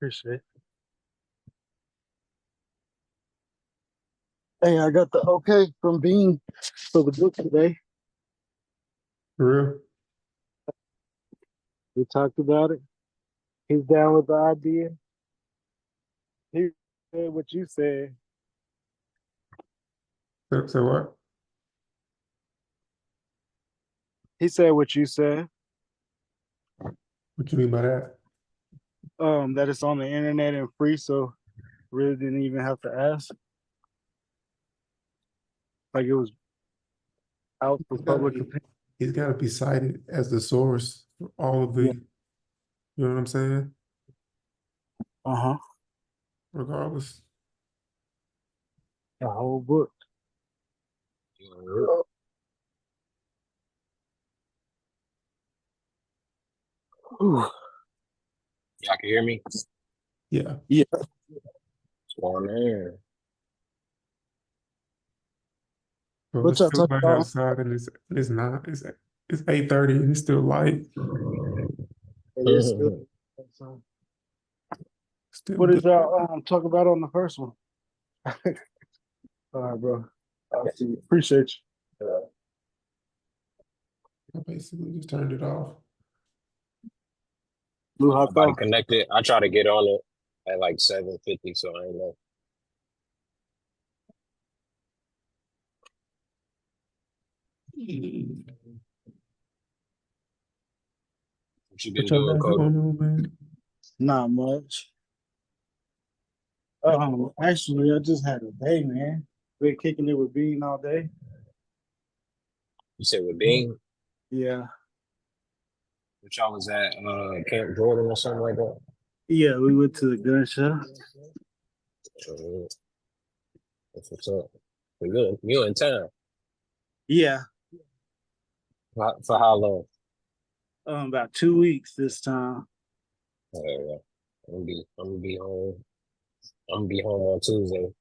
Appreciate it. Hey, I got the okay from Bean for the book today. For real? We talked about it. He's down with the idea. He said what you said. So what? He said what you said. What you mean by that? That it's on the internet and free, so really didn't even have to ask. Like it was out for public opinion. He's got to be cited as the source for all of the, Yeah. you know what I'm saying? Uh-huh. Regardless. The whole book. Ooh. Y'all can hear me? Yeah. Yeah. What's going on? But What it's y'all still talking light about? outside and it's not. It's 8:30 and it's still light. It is still. Still What did good. y'all talk about on the first one? All right, bro. I see. Appreciate you. I basically just turned it off. Blue hot Body dog. connected. I try to get on it at like 7:50, so I ain't know. What you been What y'all doing, got Cody? going on, man? Not much. Actually, I just had a day, man. Been kicking it with Bean all day. You said with Bing? Yeah. Which y'all was at Camp Jordan or something like that? Yeah, we went to the gun show. That's what's up. But you in town. Yeah. For how long? About 2 weeks this time. Yeah. I'm gonna be home. I'm gonna be home on Tuesday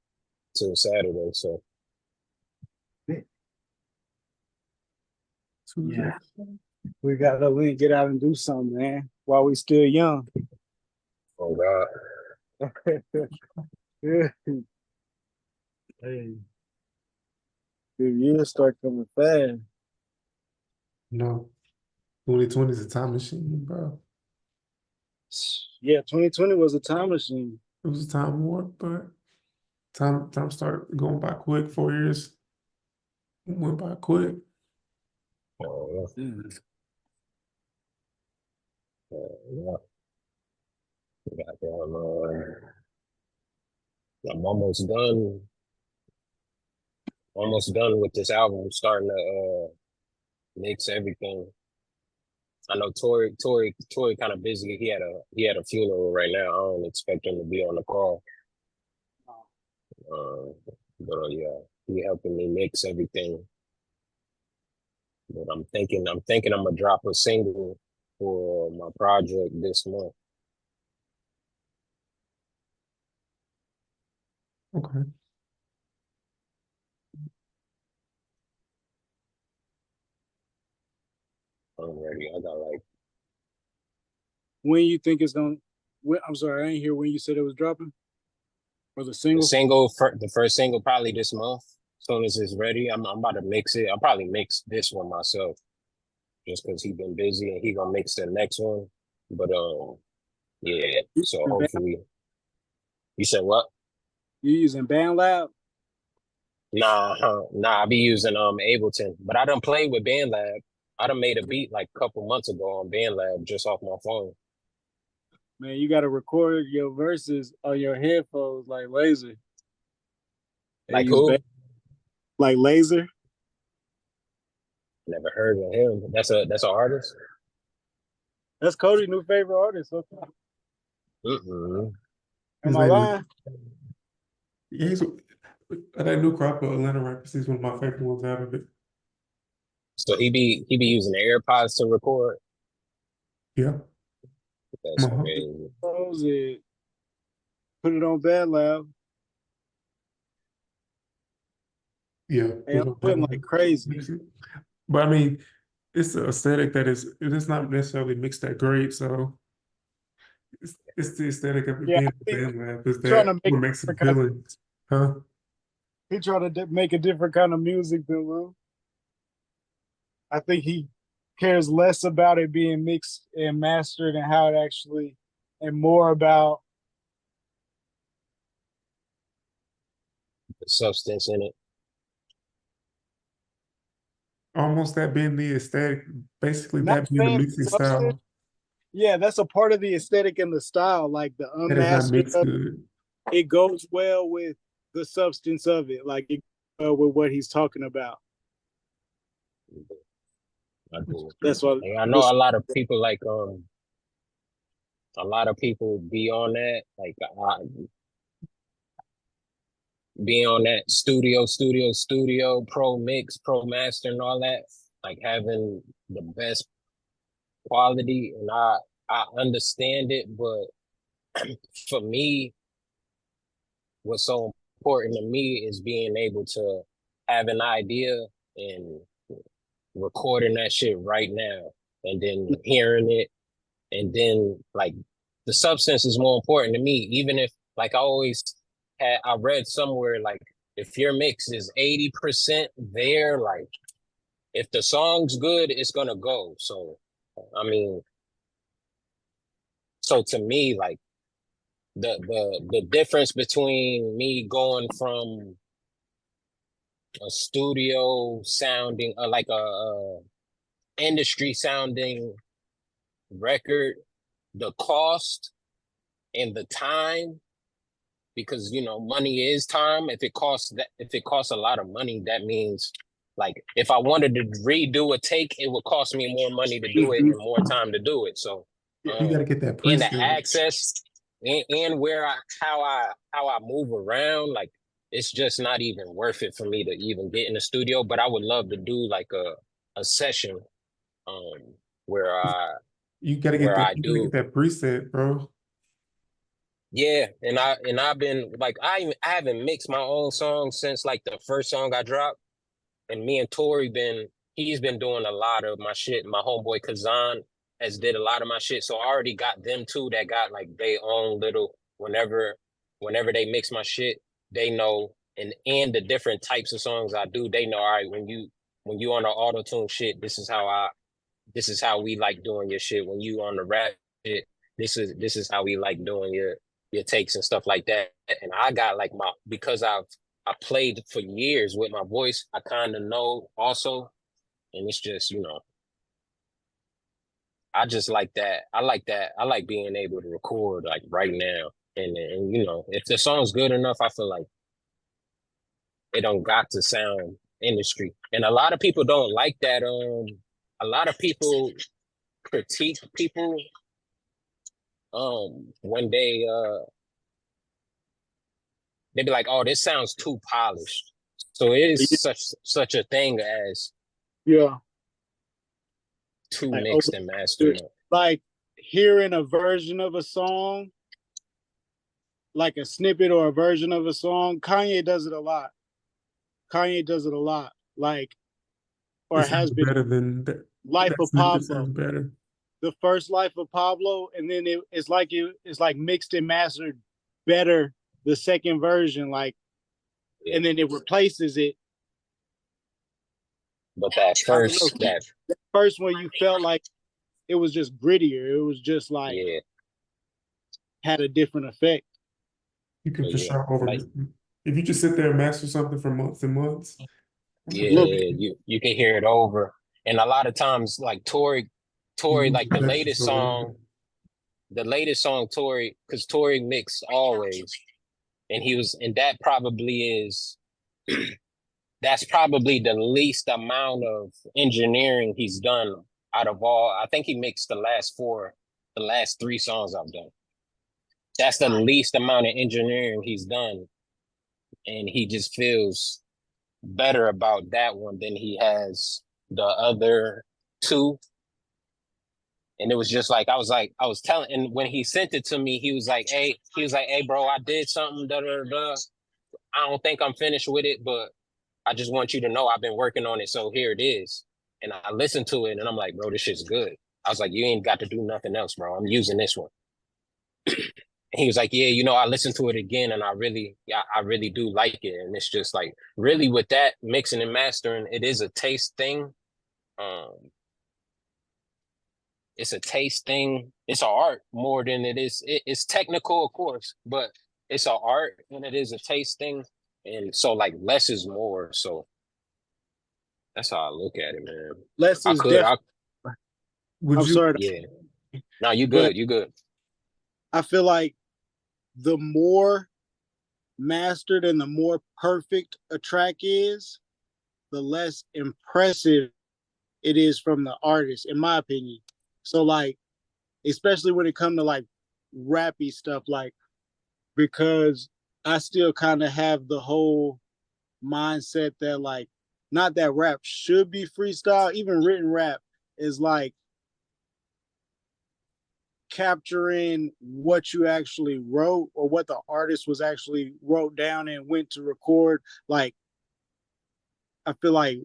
till Saturday. So Yeah. We gotta get out and do something, man, while we still young. oh God. Yeah. Hey. The years start coming fast. No. 2020 is a time machine, bro. Yeah, 2020 was a time machine. It was a time warp, but time started going by quick. 4 years went by quick. Oh, yeah. Yeah. I'm almost done with this album. Starting to mix everything. I know Tori kind of busy. He had a funeral right now. I don't expect him to be on the call. But yeah, he helping me mix everything. But I'm thinking I'm gonna drop a single for my project this month. Okay. I'm ready. I got like When you think it's gonna? I'm sorry, I didn't hear when you said it was dropping. Or the single. the first single probably this month. As soon as it's ready, I'm about to mix it. I'll probably mix this one myself, just because he's been busy and he gonna mix the next one. But yeah. So hopefully, you said what? You using BandLab? Nah. I be using Ableton, but I done played with BandLab. I done made a beat like a couple months ago on BandLab just off my phone. Man, you gotta record your verses on your headphones like laser. Like who? Like laser. Never heard of him. That's an artist. That's Cody's new favorite artist. Okay. Am I lying? Yeah, that new crop of Atlanta rappers is one of my favorite ones out of it. So he be using the AirPods to record. Yeah. That's crazy. Put it on BandLab. Yeah. And I'm putting like crazy. But I mean, it's the aesthetic that it's not necessarily mixed that great, so It's the aesthetic of it Yeah, being I a think band lab. Is trying that to make what a makes it different kind of, appealing? Huh? he trying to make a different kind of music than Lil. I think he cares less about it being mixed and mastered and how it actually, and more about The substance in it. Almost that being the aesthetic, basically not that being the saying mixing substance. style Yeah, that's a part of the aesthetic and the style. Like the that is not unmastered mixed of good. it goes well with the substance of it. Like it goes well with what he's talking about. I do. That's why Like, I know a lot of people like a lot of people be on that like be on that studio pro mix pro master and all that, like having the best quality, and I understand it, but for me, what's so important to me is being able to have an idea and recording that shit right now and then hearing it, and then like the substance is more important to me. Even if like I read somewhere like if your mix is 80% there, like if the song's good, it's gonna go. So I mean, so to me, like the difference between me going from a studio sounding like a industry sounding record, the cost and the time, because you know money is time. If it costs a lot of money, that means like if I wanted to redo a take, it would cost me more money to do it Mhm. and more time to do it. So You got to get that and the preset. access and where I move around, like it's just not even worth it for me to even get in the studio. But I would love to do like a session um where I You got to get where that. I You got to get do. that preset, bro. Yeah, and I've been like I haven't mixed my own songs since like the first song I dropped, and me and Tori he's been doing a lot of my shit. My homeboy Kazan has did a lot of my shit, so I already got them two that got like they own little whenever they mix my shit, they know, and the different types of songs I do, they know. All right, when you on the auto tune shit, this is how we like doing your shit. When you on the rap shit, this is how we like doing your takes and stuff like that. And I got like because I played for years with my voice, I kind of know also, and it's just I just like that. I like that. I like being able to record like right now, and if the song's good enough, I feel like it don't got to sound industry. And a lot of people don't like that. A lot of people critique people when they be like, oh, this sounds too polished. So it is such a thing as Yeah, too like mixed and mastered. like hearing a version of a song, like a snippet or a version of a song. Kanye does it a lot. Kanye does it a lot. Like, or It has sounds been better than that. Life That of snippet Pablo, sounds better. the first Life of Pablo, and then it's like mixed and mastered better the second version, like, Yeah. and then it replaces it. But that I don't know. first, that The first one you felt like it was just grittier. It was just like yeah, had a different effect. You can but for yeah, sure like if you just sit there and master something for months and months. yeah, A little bit. you can hear it over, and a lot of times like You Tory, lose like the connection so easily. the latest song Tory, because Tory mixed always, and that probably is. That's probably the least amount of engineering he's done out of all. I think he mixed the last three songs I've done. That's the least amount of engineering he's done. And he just feels better about that one than he has the other two. And it was just like, I was telling, and when he sent it to me, he was like, hey, bro, I did something, da, da, da. I don't think I'm finished with it, but I just want you to know I've been working on it. So here it is. And I listened to it and I'm like, bro, this shit's good. I was like, you ain't got to do nothing else, bro. I'm using this one. he was like, yeah, you know, I listened to it again and I really do like it. And it's just like really with that mixing and mastering, it is a taste thing. Um, it's a taste thing. It's an art more than it's technical, of course, but it's an art and it is a taste thing. And so like less is more. So that's how I look at it, man. Less I is could, definitely. Would I'm you? sorry, yeah. No, you but good. You good. I feel like the more mastered and the more perfect a track is, the less impressive it is from the artist, in my opinion. So like, especially when it comes to like rappy stuff, like because I still kind of have the whole mindset that like not that rap should be freestyle, even written rap is like capturing what you actually wrote or what the artist was actually wrote down and went to record. Like I feel like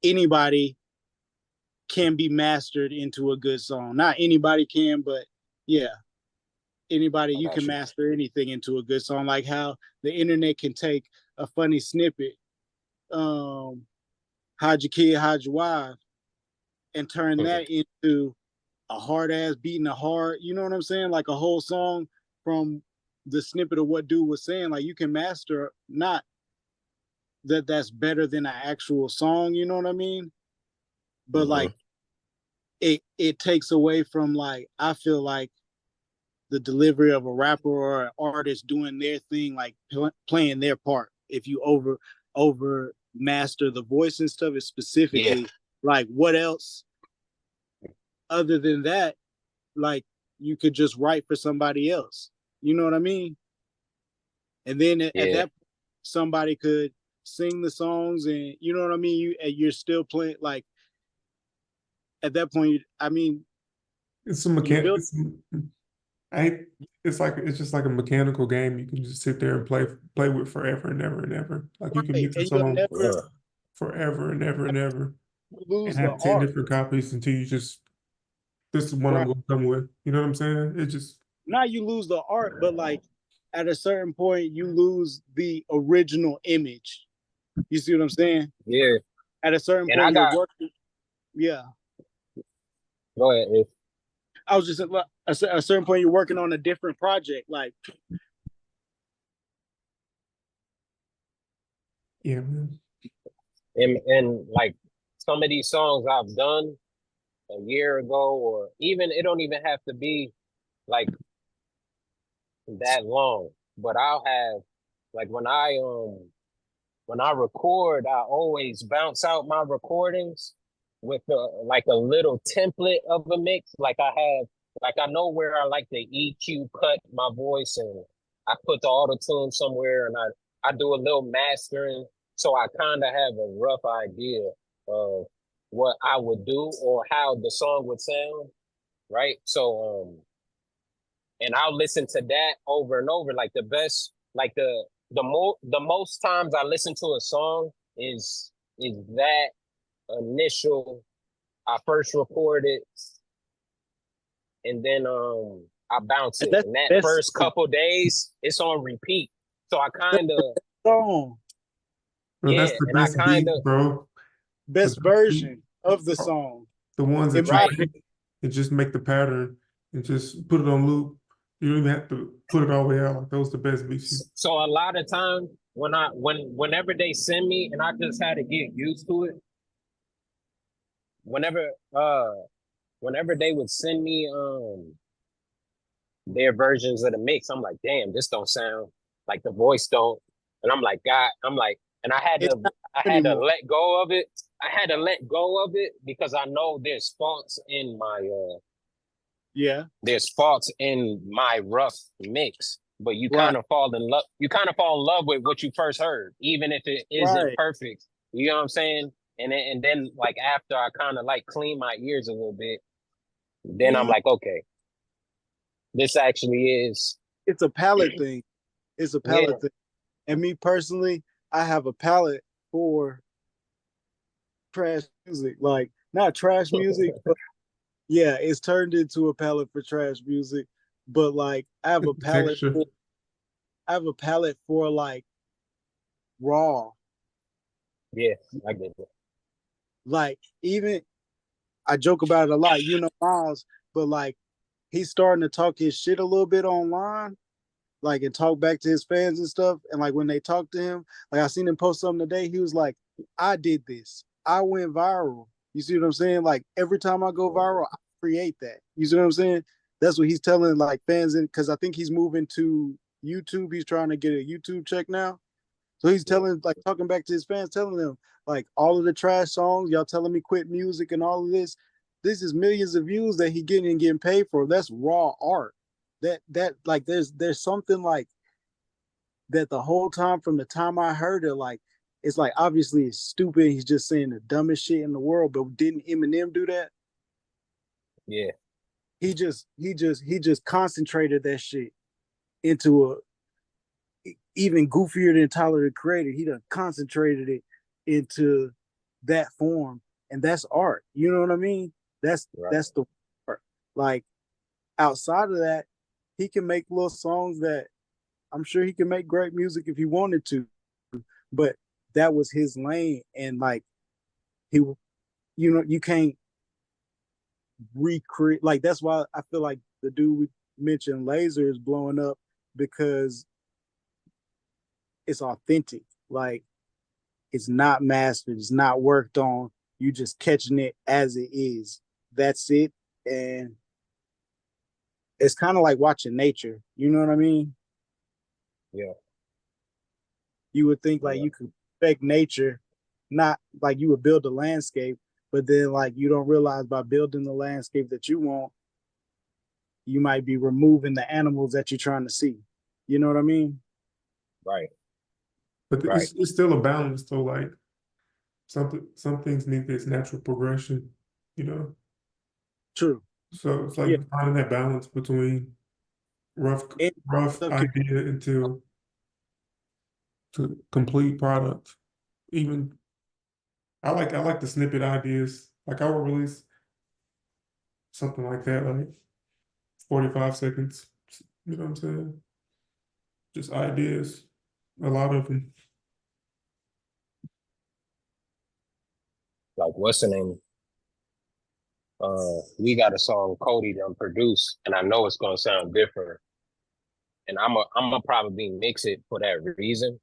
anybody can be mastered into a good song. Not anybody can, but yeah, anybody, I you got can you. master anything into a good song. Like how the internet can take a funny snippet, um, hide your kid, hide your wife, and turn Mhm. that into a hard ass beating a heart. You know what I'm saying? Like a whole song from the snippet of what dude was saying. Like you can master not that that's better than an actual song. You know what I mean? But Mhm. like it takes away from like I feel like the delivery of a rapper or an artist doing their thing, like playing their part. If you over master the voice and stuff, is Yeah. specifically like what else other than that, like you could just write for somebody else. You know what I mean? And then at Yeah. that somebody could sing the songs, and you know what I mean. You're still playing like at that point. I mean, It's a you mechan. built It's I. It's like it's just like a mechanical game. You can just sit there and play with forever and ever and ever. Like you can right, mix a and you'll song never Yeah. forever and ever and ever, and lose the have 10 art. different copies until you just this is one I'm Right gonna come with. You know what I'm saying? It just now, you lose the art, but like at a certain point, you lose the original image. You see what I'm saying? Yeah. At a certain And I point, you're got working. Yeah, go ahead. I was just at a certain point, you're working on a different project. Like yeah, man. And like some of these songs I've done a year ago, or even it don't even have to be like that long. But I'll have like when I record, I always bounce out my recordings with like a little template of a mix. Like I know where I like the EQ cut my voice, and I put the auto tune somewhere, and I do a little mastering, so I kind of have a rough idea of what I would do or how the song would sound, right? So and I'll listen to that over and over. Like the best, like the most times I listen to a song is that initial. I first recorded, and then I bounce and it. that's And the that best first couple days, it's on repeat. So I kind of song, Bro, yeah, that's the and I best kind beat, of bro. The best best beat version of the are song. the ones In that you my right. opinion, take and just make the pattern and just put it on loop. You don't even have to put it all the way out. Like those the best beats. So a lot of times whenever they send me, and I just had to get used to it. Whenever uh whenever they would send me their versions of the mix, I'm like, damn, this don't sound like the voice don't. And I'm like, God, I'm like, and it's not I had to anymore. let go of it. I had to let go of it because I know Yeah, there's faults in my rough mix. But right, you kind of fall in love with what you first heard, even if it isn't right. perfect. You know what I'm saying? And then like after I kind of like clean my ears a little bit, then I'm Yeah, like, okay, this actually is, it's a palette thing. It's a yeah, palette thing. And me personally, I have a palette for trash music. Like not trash music, but Yeah, it's turned into a palette for trash music. But like It's the texture. I have a palette for like raw. Yeah, I get it. Like even I joke about it a lot, Miles, but like he's starting to talk his shit a little bit online, like and talk back to his fans and stuff. And like when they talk to him, like I seen him post something today, he was like, I did this. I went viral. You see what I'm saying? Like every time I go viral, I create that. You see what I'm saying? That's what he's telling like fans in because I think he's moving to YouTube. He's trying to get a YouTube check now. So he's Yeah, telling, like, talking back to his fans, telling them, like, all of the trash songs, y'all telling me quit music and all of this. This is millions of views that he getting and getting paid for. That's raw art. That like, there's something like that the whole time from the time I heard it, like, it's like obviously it's stupid. He's just saying the dumbest shit in the world. But didn't Eminem do that? yeah, He just concentrated that shit into a even goofier than Tyler the Creator. He done concentrated it into that form, and that's art. You know what I mean? right. That's the art. Like outside of that, he can make little songs that I'm sure he can make great music if he wanted to, but that was his lane, and like he, you can't recreate. Like that's why I feel like the dude we mentioned, Laser, is blowing up because it's authentic. Like it's not mastered, it's not worked on. You just catching it as it is. That's it. And it's kind of like watching nature. You know what I mean? Yeah, You would think like yeah. you could perfect nature, not like you would build a landscape, but then like you don't realize by building the landscape that you want, you might be removing the animals that you're trying to see. You know what I mean? Right, But right. it's still a balance though. Like some things need this natural progression, you know. True. So it's Yeah. like finding that balance between rough And rough stuff can, idea into to complete product. Even I like the snippet ideas. Like I will release something like that, like 45 seconds. You know what I'm saying? Just ideas. A lot of them. Like what's the name? We got a song Cody done produced, and I know it's gonna sound different. And I'm gonna probably mix it for that reason.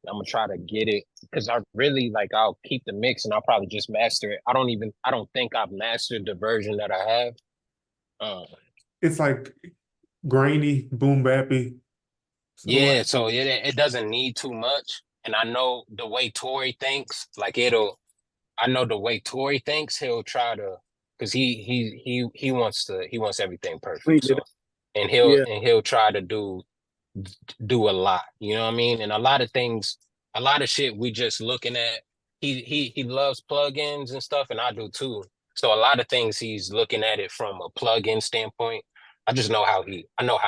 I'm gonna try to get it because I really like I'll keep the mix and I'll probably just master it. I don't think I've mastered the version that I have. Um, It's like grainy, boom bappy. So like yeah, so it doesn't need too much. And I know the way Tori thinks, like I know the way Tori thinks, he'll try to because he wants everything perfect. clean it So up. Yeah. and he'll try to do a lot. You know what I mean? And a lot of things, a lot of shit we just looking at. He loves plugins and stuff, and I do too. So a lot of things he's looking at it from a plugin standpoint. I know how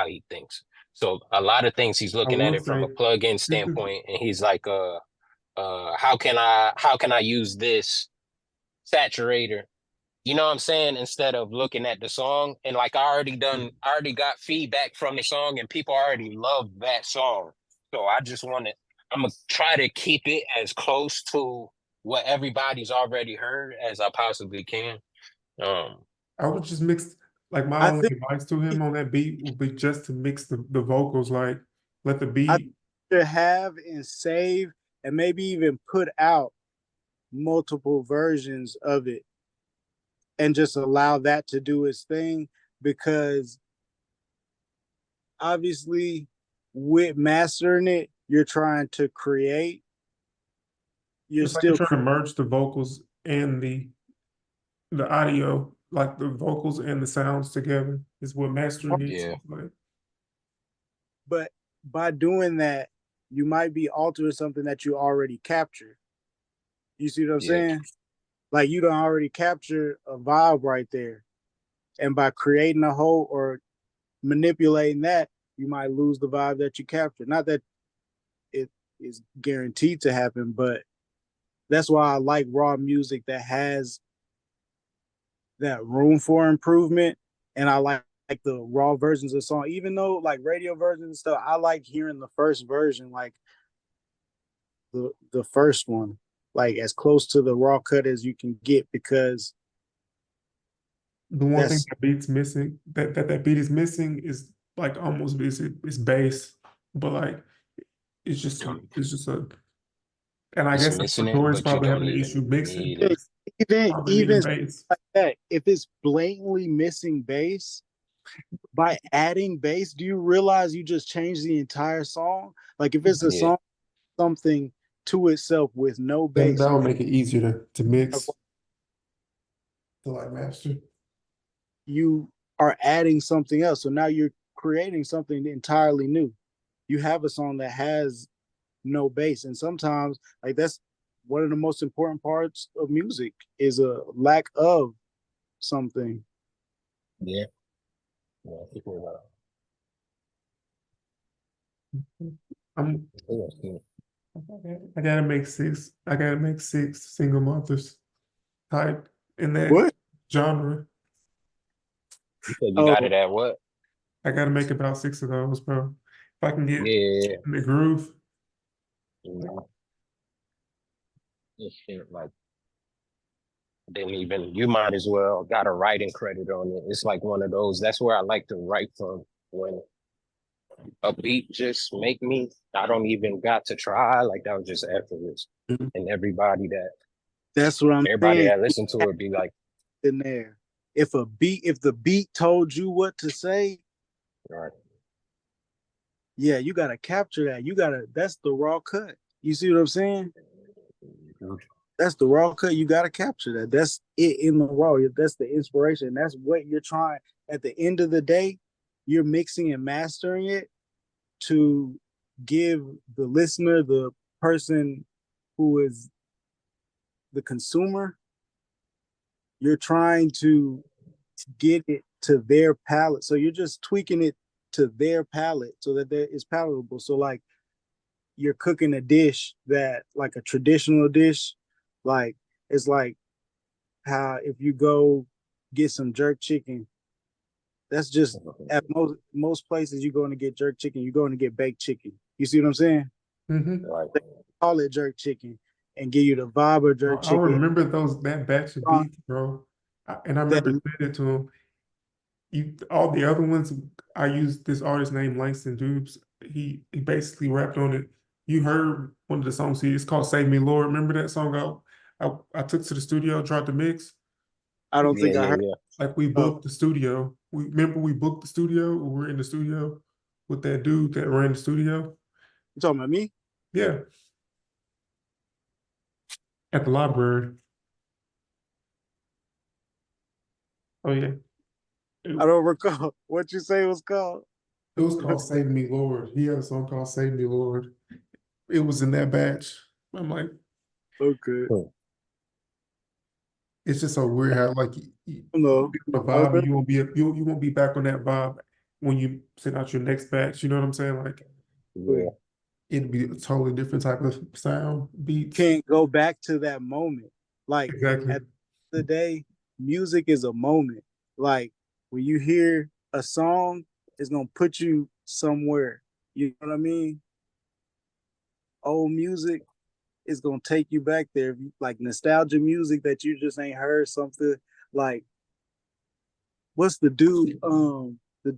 he thinks. So a lot of things he's I looking at will it from say a plugin this is standpoint, and he's like, how can I use this saturator, you know what I'm saying? Instead of looking at the song and like I already got feedback from the song and people already love that song. So I'm gonna try to keep it as close to what everybody's already heard as I possibly can. Um, I would just mix like my I only think advice to him on that beat would be just to mix the vocals, like let the I beat. to have and save and maybe even put out multiple versions of it and just allow that to do its thing because obviously with mastering it you're trying to create you're It's like you're still trying to merge the vocals and the audio, like the vocals and the sounds together is what mastering is. yeah, Like but by doing that you might be altering something that you already captured. You see what I'm yeah, saying? Like you don't already capture a vibe right there, and by creating a whole or manipulating that you might lose the vibe that you captured. Not that it is guaranteed to happen, but that's why I like raw music that has that room for improvement, and I like the raw versions of the song. Even though like radio versions and stuff, I like hearing the first version, like the first one, like as close to the raw cut as you can get, because The one thing that's that beat's missing, that beat is missing, is like almost basic. It's bass, but like it's just a. And I It's guess the missing it, majority's but you probably don't having an issue even mixing. need it. Probably even needing bass. like that. If it's blatantly missing bass, by adding bass, do you realize you just changed the entire song? Like if it's a Yeah, song something to itself with no That bass, that would make it easier to mix, to like master. you are adding something else. So now you're creating something entirely new. You have a song that has no bass, and sometimes like that's one of the most important parts of music is a lack of something. yeah, yeah. People, I'm yeah. I gotta make six. I gotta make six single mothers type in that What? genre. You said you got Oh, it at what? I gotta make about six of those, bro. If I can get Yeah, in the groove. you know, this shit like didn't even. You might as well got a writing credit on it. It's like one of those. That's where I like to write from when a beat just make me. I don't even got to try. Like that was just effortless, Mhm. and that's what I'm everybody saying. that listen to it be like, In there, if the beat told you what to say, all right, yeah, you gotta capture that. You gotta. That's the raw cut. You see what I'm saying? That's the raw cut. You gotta capture that. That's it in the raw. That's the inspiration. That's what you're trying. At the end of the day, you're mixing and mastering it to give the listener, the person who is the consumer, you're trying to get it to their palate. So you're just tweaking it to their palate so that it's palatable. So like you're cooking a dish that like a traditional dish, like it's like how if you go get some jerk chicken, that's just at most places you're going to get jerk chicken, you're going to get baked chicken. You see what I'm saying? Mm-hmm. like They call it jerk chicken and give you the vibe of jerk I chicken. remember that batch of beats, bro. And I That remember saying it to him. All the other ones, I used this artist named Langston Dubes. He basically rapped on it. You heard one of the songs. It's called "Save Me, Lord." Remember that song? I took to the studio, tried to mix. I don't yeah, think I yeah, heard yeah. Like we of. booked the studio. We booked the studio. We were in the studio with that dude that ran the studio. You talking about me? Yeah, at the library. Oh yeah, it, I don't recall what you say it was called. it was called "Save Me, Lord." He had a song called "Save Me, Lord." It was in that batch. I'm like, Okay. Hmm. it's just so weird how like No. be on the I vibe, and remember. you won't be back on that vibe when you send out your next batch. You know what I'm saying? Like Yeah, it'd be a totally different type of sound, beats. Can't go back to that moment. Like Exactly. at the day, music is a moment. Like when you hear a song, it's gonna put you somewhere. You know what I mean? Old music is gonna take you back there. Like nostalgia music that you just ain't heard something like what's the dude? The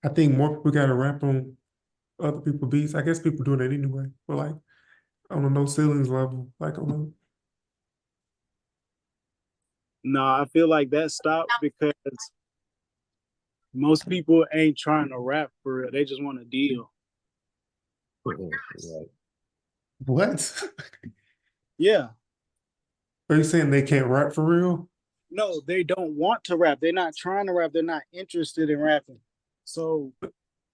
I think more people got to rap on other people's beats. I guess people doing it anyway, but like on a no ceilings level, like on no, I feel like that stopped because most people ain't trying to rap for real. They just want to deal. mhm, like, a what? Yeah. Are you saying they can't rap for real? No, they don't want to rap. They're not trying to rap. They're not interested in rapping. So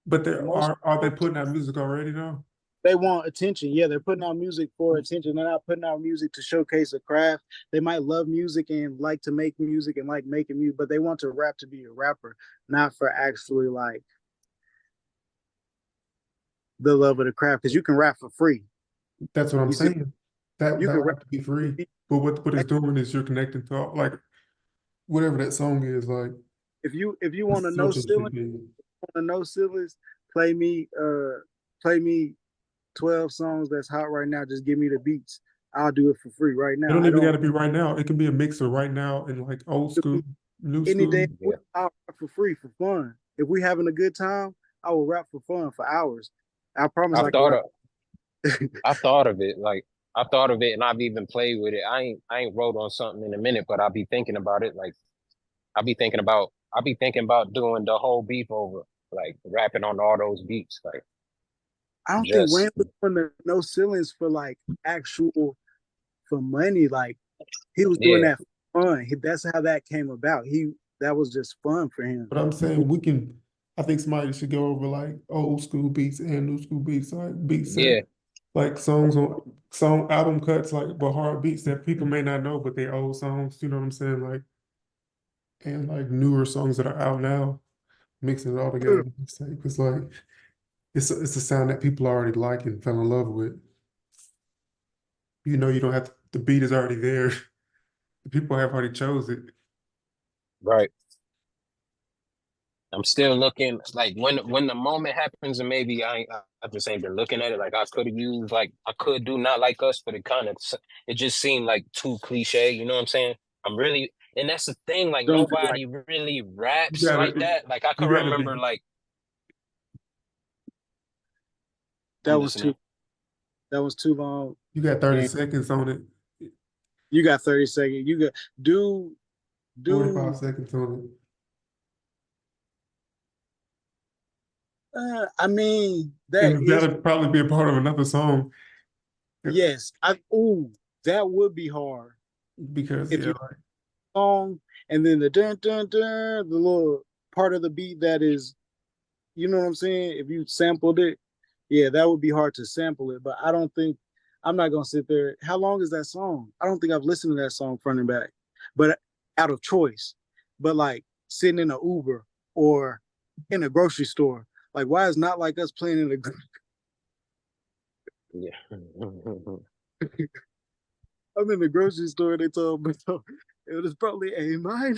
But they most are they people, putting out music already though? they want attention. Yeah, they're putting out music for attention. They're not putting out music to showcase a craft. They might love music and like to make music and like making music, but they want to rap to be a rapper, not for actually like the love of the craft. Because you can rap for free. That's what I'm You see, saying. That you that can would rap have to be free. But what it's doing is you're connecting to like whatever that song is, like If you want to know something ceiling, should be. want to know ceilings, play me 12 songs that's hot right now. Just give me the beats. I'll do it for free right It now. don't I even got don't to be right now. It can be a mix of right now and like old school, new any school. day Yeah. I'll rap for free for fun. If we having a good time, I will rap for fun for hours. I promise I I can thought rap. of I thought of it. Like I thought of it and I've even played with it. I ain't wrote on something in a minute, but I'll be thinking about it. Like I'll be thinking about doing the whole beef over, like rapping on all those beats. Like I don't think Wayne just was doing the no ceilings for like actual for money. Like he was doing yeah. that for fun. That's how that came about. That was just fun for him. But I'm saying we can. I think somebody should go over like old school beats and new school beats, like beats Yeah. that like songs on song album cuts, like but hard beats that people may not know, but they're old songs. You know what I'm saying? Like and like newer songs that are out now, mixing it all together. It's like it's a sound that people already like and fell in love with. You know, you don't have to, the beat is already there. The people have already chose it. Right. I'm still looking like when the moment happens and maybe I just ain't been looking at it like I could have used like I could do not like us, but it just seemed like too cliche. You know what I'm saying? I'm really and that's the thing. Like Don't do like nobody really You raps like gotta that. Like I you could gotta remember be like I'm that was listening. too long. you got 30 And seconds on it, you got 30 seconds. You got do 45 do seconds on it. I mean that And is that'll probably be a part of another song yes. That would be hard because if yeah, you like song and then the dun dun dun the little part of the beat that is you know what I'm saying? If you sampled it, yeah, that would be hard to sample it. But I don't think I'm not gonna sit there. How long is that song? I don't think I've listened to that song front and back, but out of choice. But like sitting in an Uber or in a grocery store, like why is not like us playing in the? Yeah. I'm in the grocery store. They told me it was probably A mine.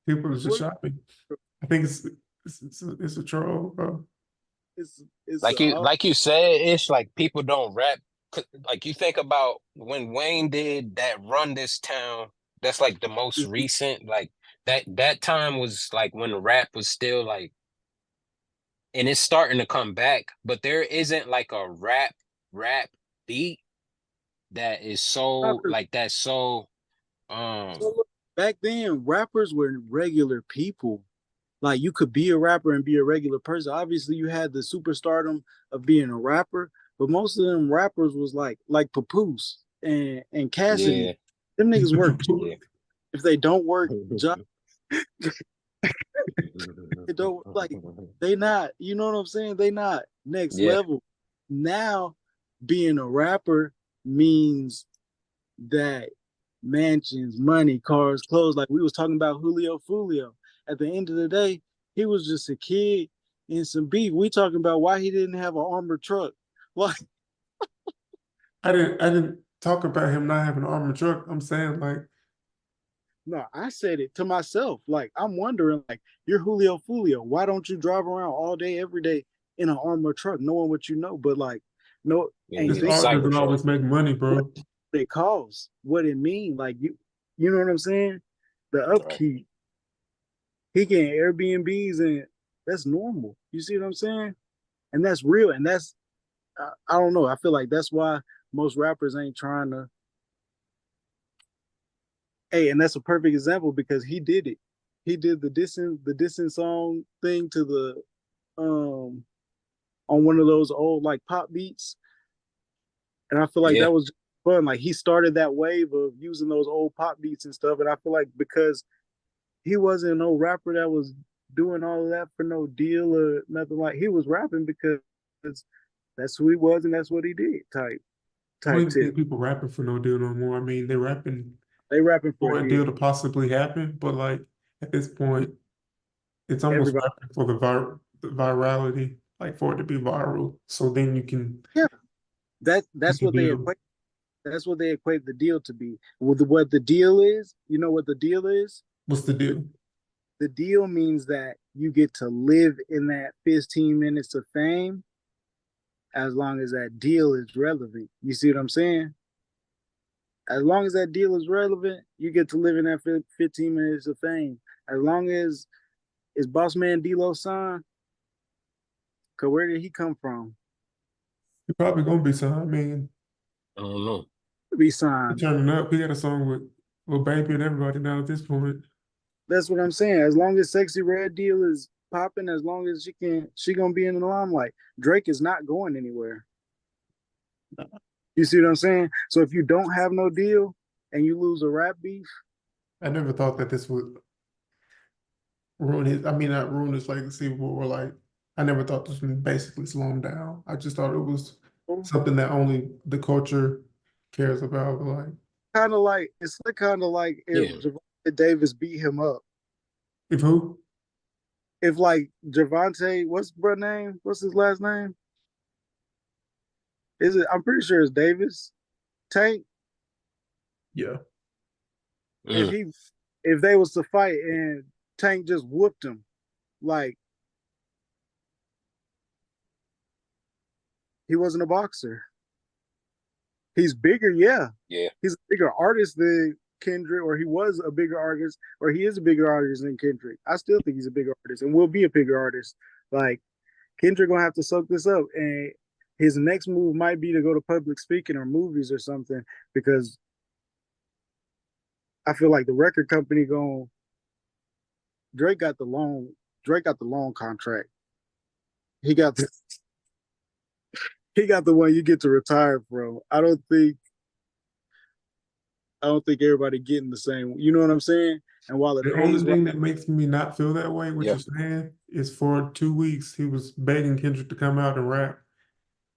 people are just What? shopping. I think it's a troll, bro. It's like you said, it's like people don't rap. Like you think about when Wayne did that Run This Town, that's like the most recent, like that time was like when rap was still like and it's starting to come back, but there isn't like a rap beat that is so like that's so um so back then rappers were regular people. Like you could be a rapper and be a regular person. Obviously, you had the superstardom of being a rapper, but most of them rappers was like Papoose and yeah. Cassidy. Them niggas work. Yeah. If they don't work, job they don't like they not. You know what I'm saying? They not next Yeah. level. Now, being a rapper means that mansions, money, cars, clothes. Like we was talking about Julio Fulio. At the end of the day, he was just a kid in some beef. We talking about why he didn't have an armored truck. Like, I didn't talk about him not having an armored truck. I'm saying like no, I said it to myself. Like, I'm wondering, like, you're Julio Fulio. Why don't you drive around all day, every day in an armored truck, knowing what you know? But like, no, Yeah, ain't this he's a think art about doesn't cybertruck. always make money, what bro. it costs, what it mean. Like you know what I'm saying? The Right. upkeep. He getting Airbnbs and that's normal. You see what I'm saying? And that's real. And that's I don't know. I feel like that's why most rappers ain't trying to. Hey, and that's a perfect example because he did it. He did the dissing song thing to the um on one of those old like pop beats, and I feel like Yeah. that was fun. Like he started that wave of using those old pop beats and stuff, and I feel like because he wasn't no rapper that was doing all of that for no deal or nothing like he was rapping because that's who he was and that's what he did I don't type even tip. think people rapping for no deal no more. I mean, they're rapping They rapping for for a a deal. deal to possibly happen, but like at this point, it's almost Everybody, rapping for the virality, like for it to be viral. So then yeah, you that's can what they deal. equate. That's what they equate the deal to be. What the deal is, you know what the deal is? What's the deal? The deal means that you get to live in that 15 minutes of fame as long as that deal is relevant. You see what I'm saying? As long as that deal is relevant, you get to live in that 15 minutes of fame. As long as is Boss Man D-Lo signed, cause where did he come from? He probably gonna be signed. I mean, I don't know. Be he signed. turning up. He got a song with Lil Baby and everybody now at this point. That's what I'm saying. As long as Sexy Red deal is popping, as long as she gonna be in the limelight. Drake is not going anywhere. You see what I'm saying? So if you don't have no deal and you lose a rap beef, I never thought that this would ruin his. I mean, not ruin his legacy, but we're like, I never thought this would basically slow him down. I just thought it was something that only the culture cares about. But like, it's kind of like if Yeah. Javante Davis beat him up. if who? If like Javante, what's bro name? What's his last name? Is it? I'm pretty sure it's Davis. Tank. Yeah. If Mm. he, if they was to fight and Tank just whooped him, like he wasn't a boxer. He's bigger, yeah. Yeah. He's a bigger artist than Kendrick, or he was a bigger artist, or he is a bigger artist than Kendrick. I still think he's a bigger artist and will be a bigger artist. Like Kendrick gonna have to soak this up, and his next move might be to go to public speaking or movies or something, because I feel like the record company going Drake got the long contract. He got the, he got the one you get to retire from. I don't think everybody getting the same. You know what I'm saying? And while it The pays only right, thing that makes me not feel that way, what Yeah. you're saying, is for 2 weeks he was begging Kendrick to come out and rap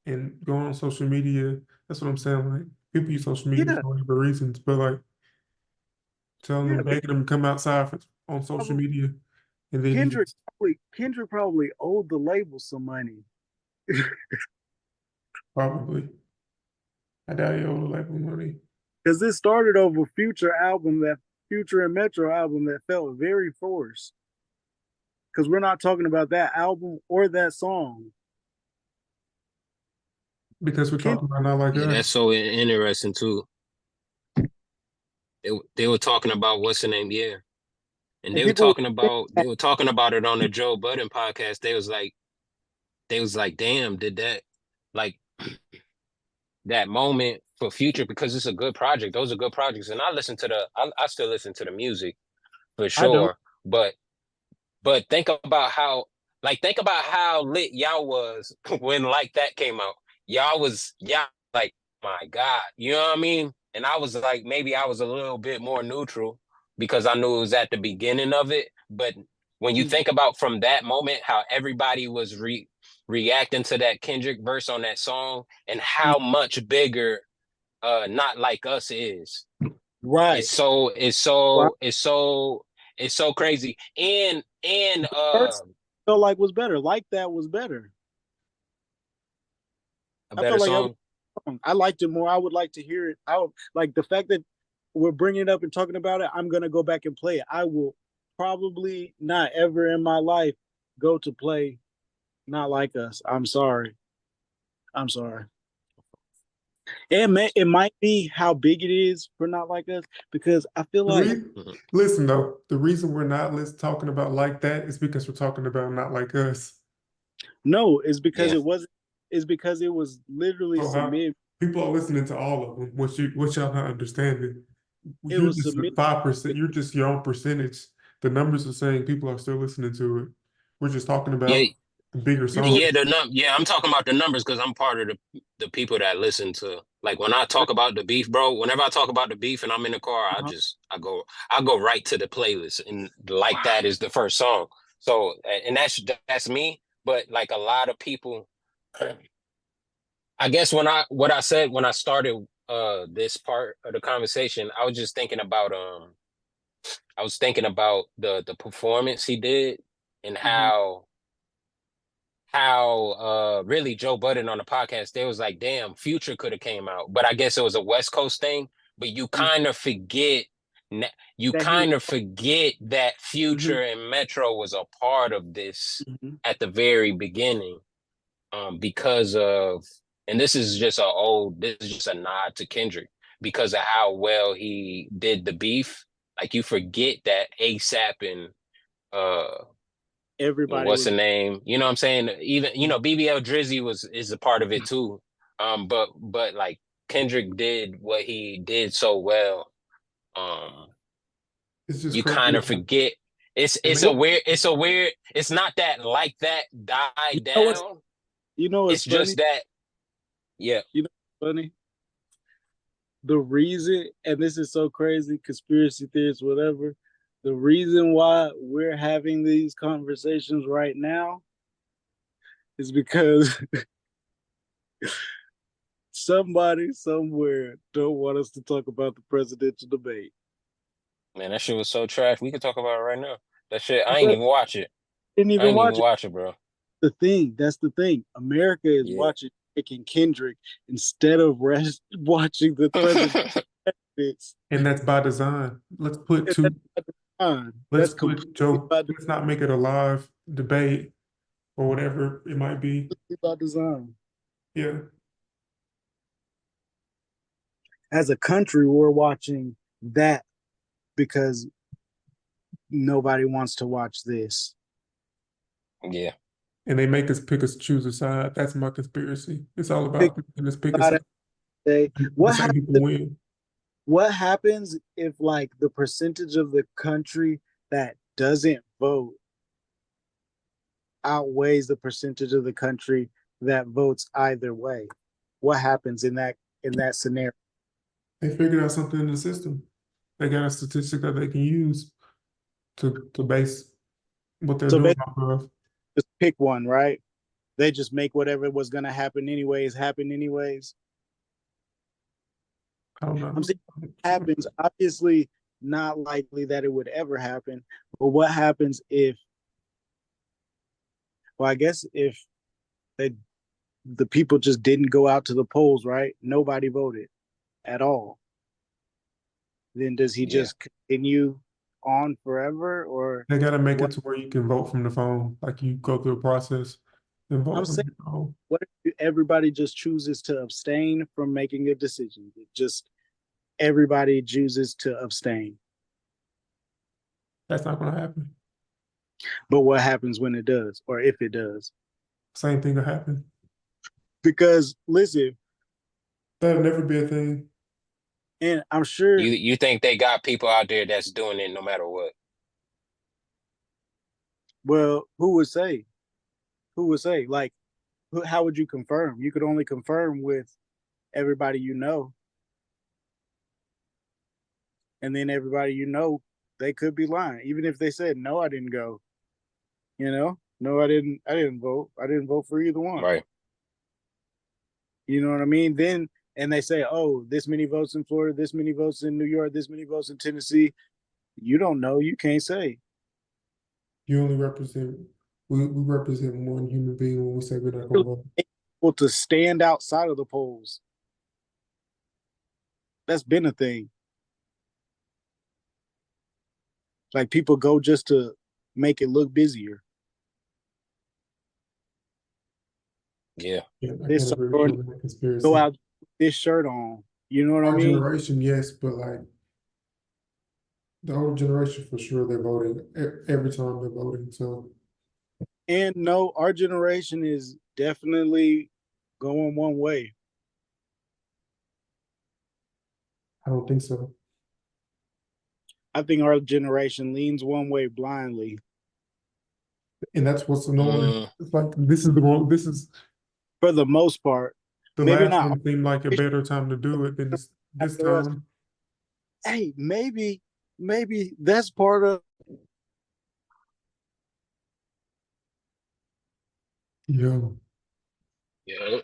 and go on social media. That's what I'm saying. Like people use social media yeah, for whatever reasons, but like telling yeah. them, begging them to come outside on social media, and then he Kendrick just Kendrick probably owed the label some money probably. I doubt he owed the label money. because this started over Future and Metro album that felt very forced. Because we're not talking about that album or that song. Because we're Kendrick, talking about Not Like Yeah, that's Us. so interesting too. They were talking about what's the name, yeah. And and people, they were talking about it on the Joe Budden podcast. They was like, damn, did that like that moment for Future, because it's a good project. Those are good projects. And I still listen to the music for I don't. sure. But think about how lit y'all was when Like That came out. Y'all like, my God, you know what I mean? And I was like, maybe I was a little bit more neutral because I knew it was at the beginning of it. But when you think about from that moment, how everybody was reacting to that Kendrick verse on that song and how much bigger Not Like Us is. Right. It's so it's Well, so it's so it's so crazy. And first felt like was better. Like that was better. a I better felt like song. I liked it more. I would like to hear it. I would, like the fact that we're bringing it up and talking about it. I'm gonna go back and play it. I will probably not ever in my life go to play Not Like Us. I'm sorry. I'm sorry. It might be how big it is for Not Like Us, because I feel like Mhm. Listen though, the reason we're not talking about Like That is because we're talking about Not Like Us. no, it's because Yeah. it wasn't. It's because it was literally So how submitted. people are listening to all of them, what y'all not understanding. It You're was just submitted. 5%, you're just your own percentage. The numbers are saying people are still listening to it. We're just talking Yeah, about the bigger People, songs. I'm talking about the numbers because I'm part of the people that listen to, like, when I talk about the beef, bro, whenever I talk about the beef and I'm in the car, uh-huh. I go right to the playlist, and Like That is the first song. So, and that's me, but like a lot of people, I guess what I said when I started this part of the conversation, I was just thinking about the performance he did and Mhm. how really Joe Budden on the podcast, they was like, damn, Future could have came out. But I guess it was a West Coast thing. But you kind of forget That he was. that Mhm, Future and Metro was a part of this mhm. at the very beginning. Because of, and this is just a nod to Kendrick because of how well he did the beef. Like you forget that ASAP uh and Everybody what's the was. name? You know what I'm saying? Even BBL Drizzy is a part of it too. But like Kendrick did what he did so well. Um, It's just you crazy. kind of forget. They It's make a weird. It's a weird. It's not that like that You died know what's down. you know what's It's funny? just that. Yeah. You know what's funny? The reason, and this is so crazy, conspiracy theories, whatever. The reason why we're having these conversations right now is because somebody somewhere don't want us to talk about the presidential debate. Man, that shit was so trash. We could talk about it right now. That shit, I ain't But even watch it. didn't I even ain't even watch it. watch it, bro. That's the thing. America is Yeah. watching Drake and Kendrick instead of watching the president. And that's by design. Let's put That's two. fine. Let's That's put completely Joe. Let's not make it a live debate or whatever it might be. by design. Yeah, As a country, we're watching that because nobody wants to watch this. Yeah. and they make us choose a side. That's my conspiracy. It's all Pick about making us pick a side side. and say, The same people win. what happens if like the percentage of the country that doesn't vote outweighs the percentage of the country that votes either way? What happens in that scenario? They figured out something in the system. They got a statistic that they can use to base what they're So doing basically, off of. just pick one, right? They just make whatever was going to happen anyways happen anyways. I don't I'm know. saying it happens. Obviously, not likely that it would ever happen. But what happens if? Well, I guess if they, the people just didn't go out to the polls, right? Nobody voted at all. Then does he Yeah. just continue on forever, or They got to make it what? to where you can vote from the phone. Like you go through a process and I'm vote from saying, your phone. what if everybody just chooses to abstain from making a decision? Just everybody chooses to abstain. That's not going to happen. But what happens when it does, or if it does? Same thing will happen. Because listen, That'll never be a thing. and I'm sure. You think they got people out there that's doing it no matter what? Well, who would say? Who would say? Like, how would you confirm? You could only confirm with everybody you know, and then everybody you know, they could be lying, even if they said no, I didn't go. You know, no, I didn't. I didn't vote. I didn't vote for either one. Right. You know what I mean? Then and they say, oh, this many votes in Florida, this many votes in New York, this many votes in Tennessee. You don't know. You can't say. You only represent, we represent one human being when we say we're not going to vote. Able to stand outside of the polls. That's been a thing. Like people go just to make it look busier. Yeah. Yeah, I This can't agree with you on that conspiracy. go out with this shirt on. You know what I Our mean? generation, yes, but like the older generation for sure, they're voting every time they're voting. So And no, our generation is definitely going one way. I don't think so. I think our generation leans one way blindly. And that's what's annoying. Mm, It's like this is the wrong. This is For the most part. the Maybe last not. one seemed like a better time to do it than this time. Hey, maybe that's part of Yo, yeah.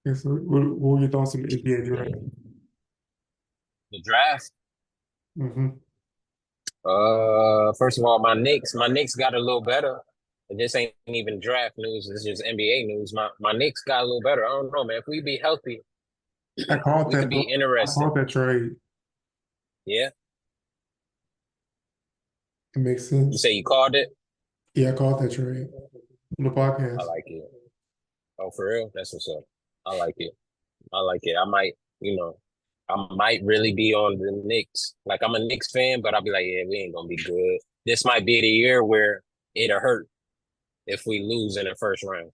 yeah, so what were your thoughts on the NBA draft? The draft. Mm-hmm. First of all, my Knicks got a little better. And this ain't even draft news. This is just NBA news. My Knicks got a little better. I don't know, man. If we be healthy, I called we that. could be I interesting. called that trade. Yeah. It makes You sense. say you called it? Yeah, I called that trade on the I podcast. like it. Oh, for real? That's what's up. I like it. I like it. I might really be on the Knicks. Like I'm a Knicks fan, but I'll be like, yeah, we ain't gonna be good. This might be the year where it'll hurt if we lose in the first round.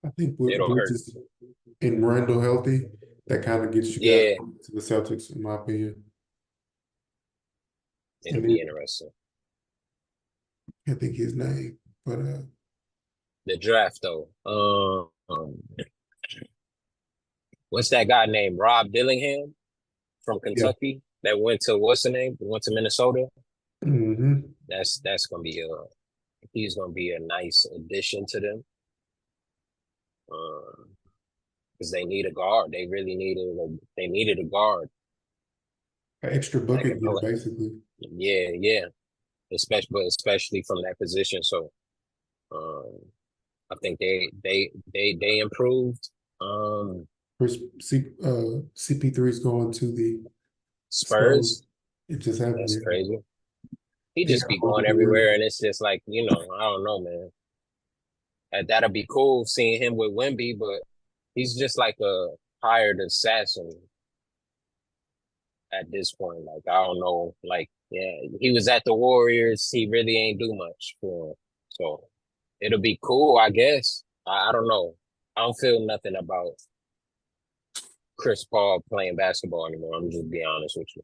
I think with It'll hurt. Bridges and Randall healthy, that kind of gets you guys Yeah, to the Celtics, in my opinion. it'll And be then interesting. I think his name, but The draft though. What's that guy named Rob Dillingham from yeah. Kentucky that went to what's the name? Went to Minnesota. Mm-hmm. That's gonna be he's gonna be a nice addition to them. Because they need a guard. They really needed a guard. An extra That bucket can getter, play. basically. Yeah. Especially from that position. So um I think they improved. Chris CP3 is going to the Spurs. Spurs, It just happened. that's Yeah. crazy. He They just got be going multiple rings. everywhere, and it's just like, I don't know, man. That'll be cool seeing him with Wemby, but he's just like a hired assassin at this point. Like, I don't know. Like, yeah, he was at the Warriors. He really ain't do much for him. So it'll be cool, I guess. I don't know. I don't feel nothing about Chris Paul playing basketball anymore. I'm just being honest with you.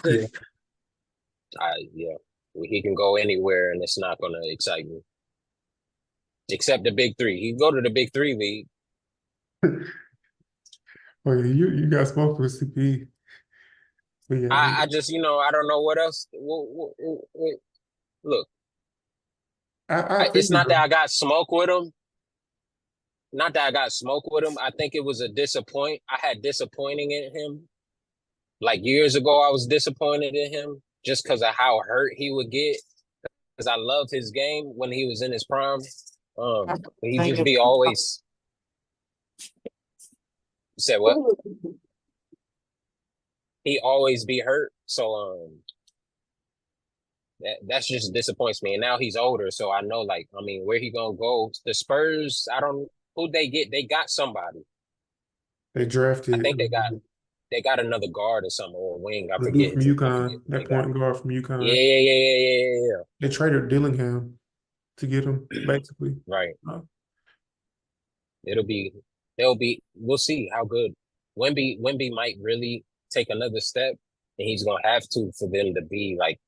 Yeah. Yeah. He can go anywhere and it's not gonna excite me. Except the big three. He can go to the big three league. Well, you guys both with CP. But yeah, I just, I don't know what else. Look, I it's figured not that I got smoke with him. Not that I got smoke with him. I think it was I had disappointing in him. Like years ago, I was disappointed in him just because of how hurt he would get. Because I loved his game when he was in his prime. He just be always said what? He always be hurt. So that's just disappoints me. And now he's older, so I know where he gonna go? The Spurs, I don't who they get. They got somebody. they drafted I think they got another guard or something or a wing. I the dude forget. from I forget UConn, who they that got. point guard from UConn. Yeah. They traded Dillingham to get him, basically. Right. Uh, We'll see how good Wemby might really take another step, and he's gonna have to for them to be like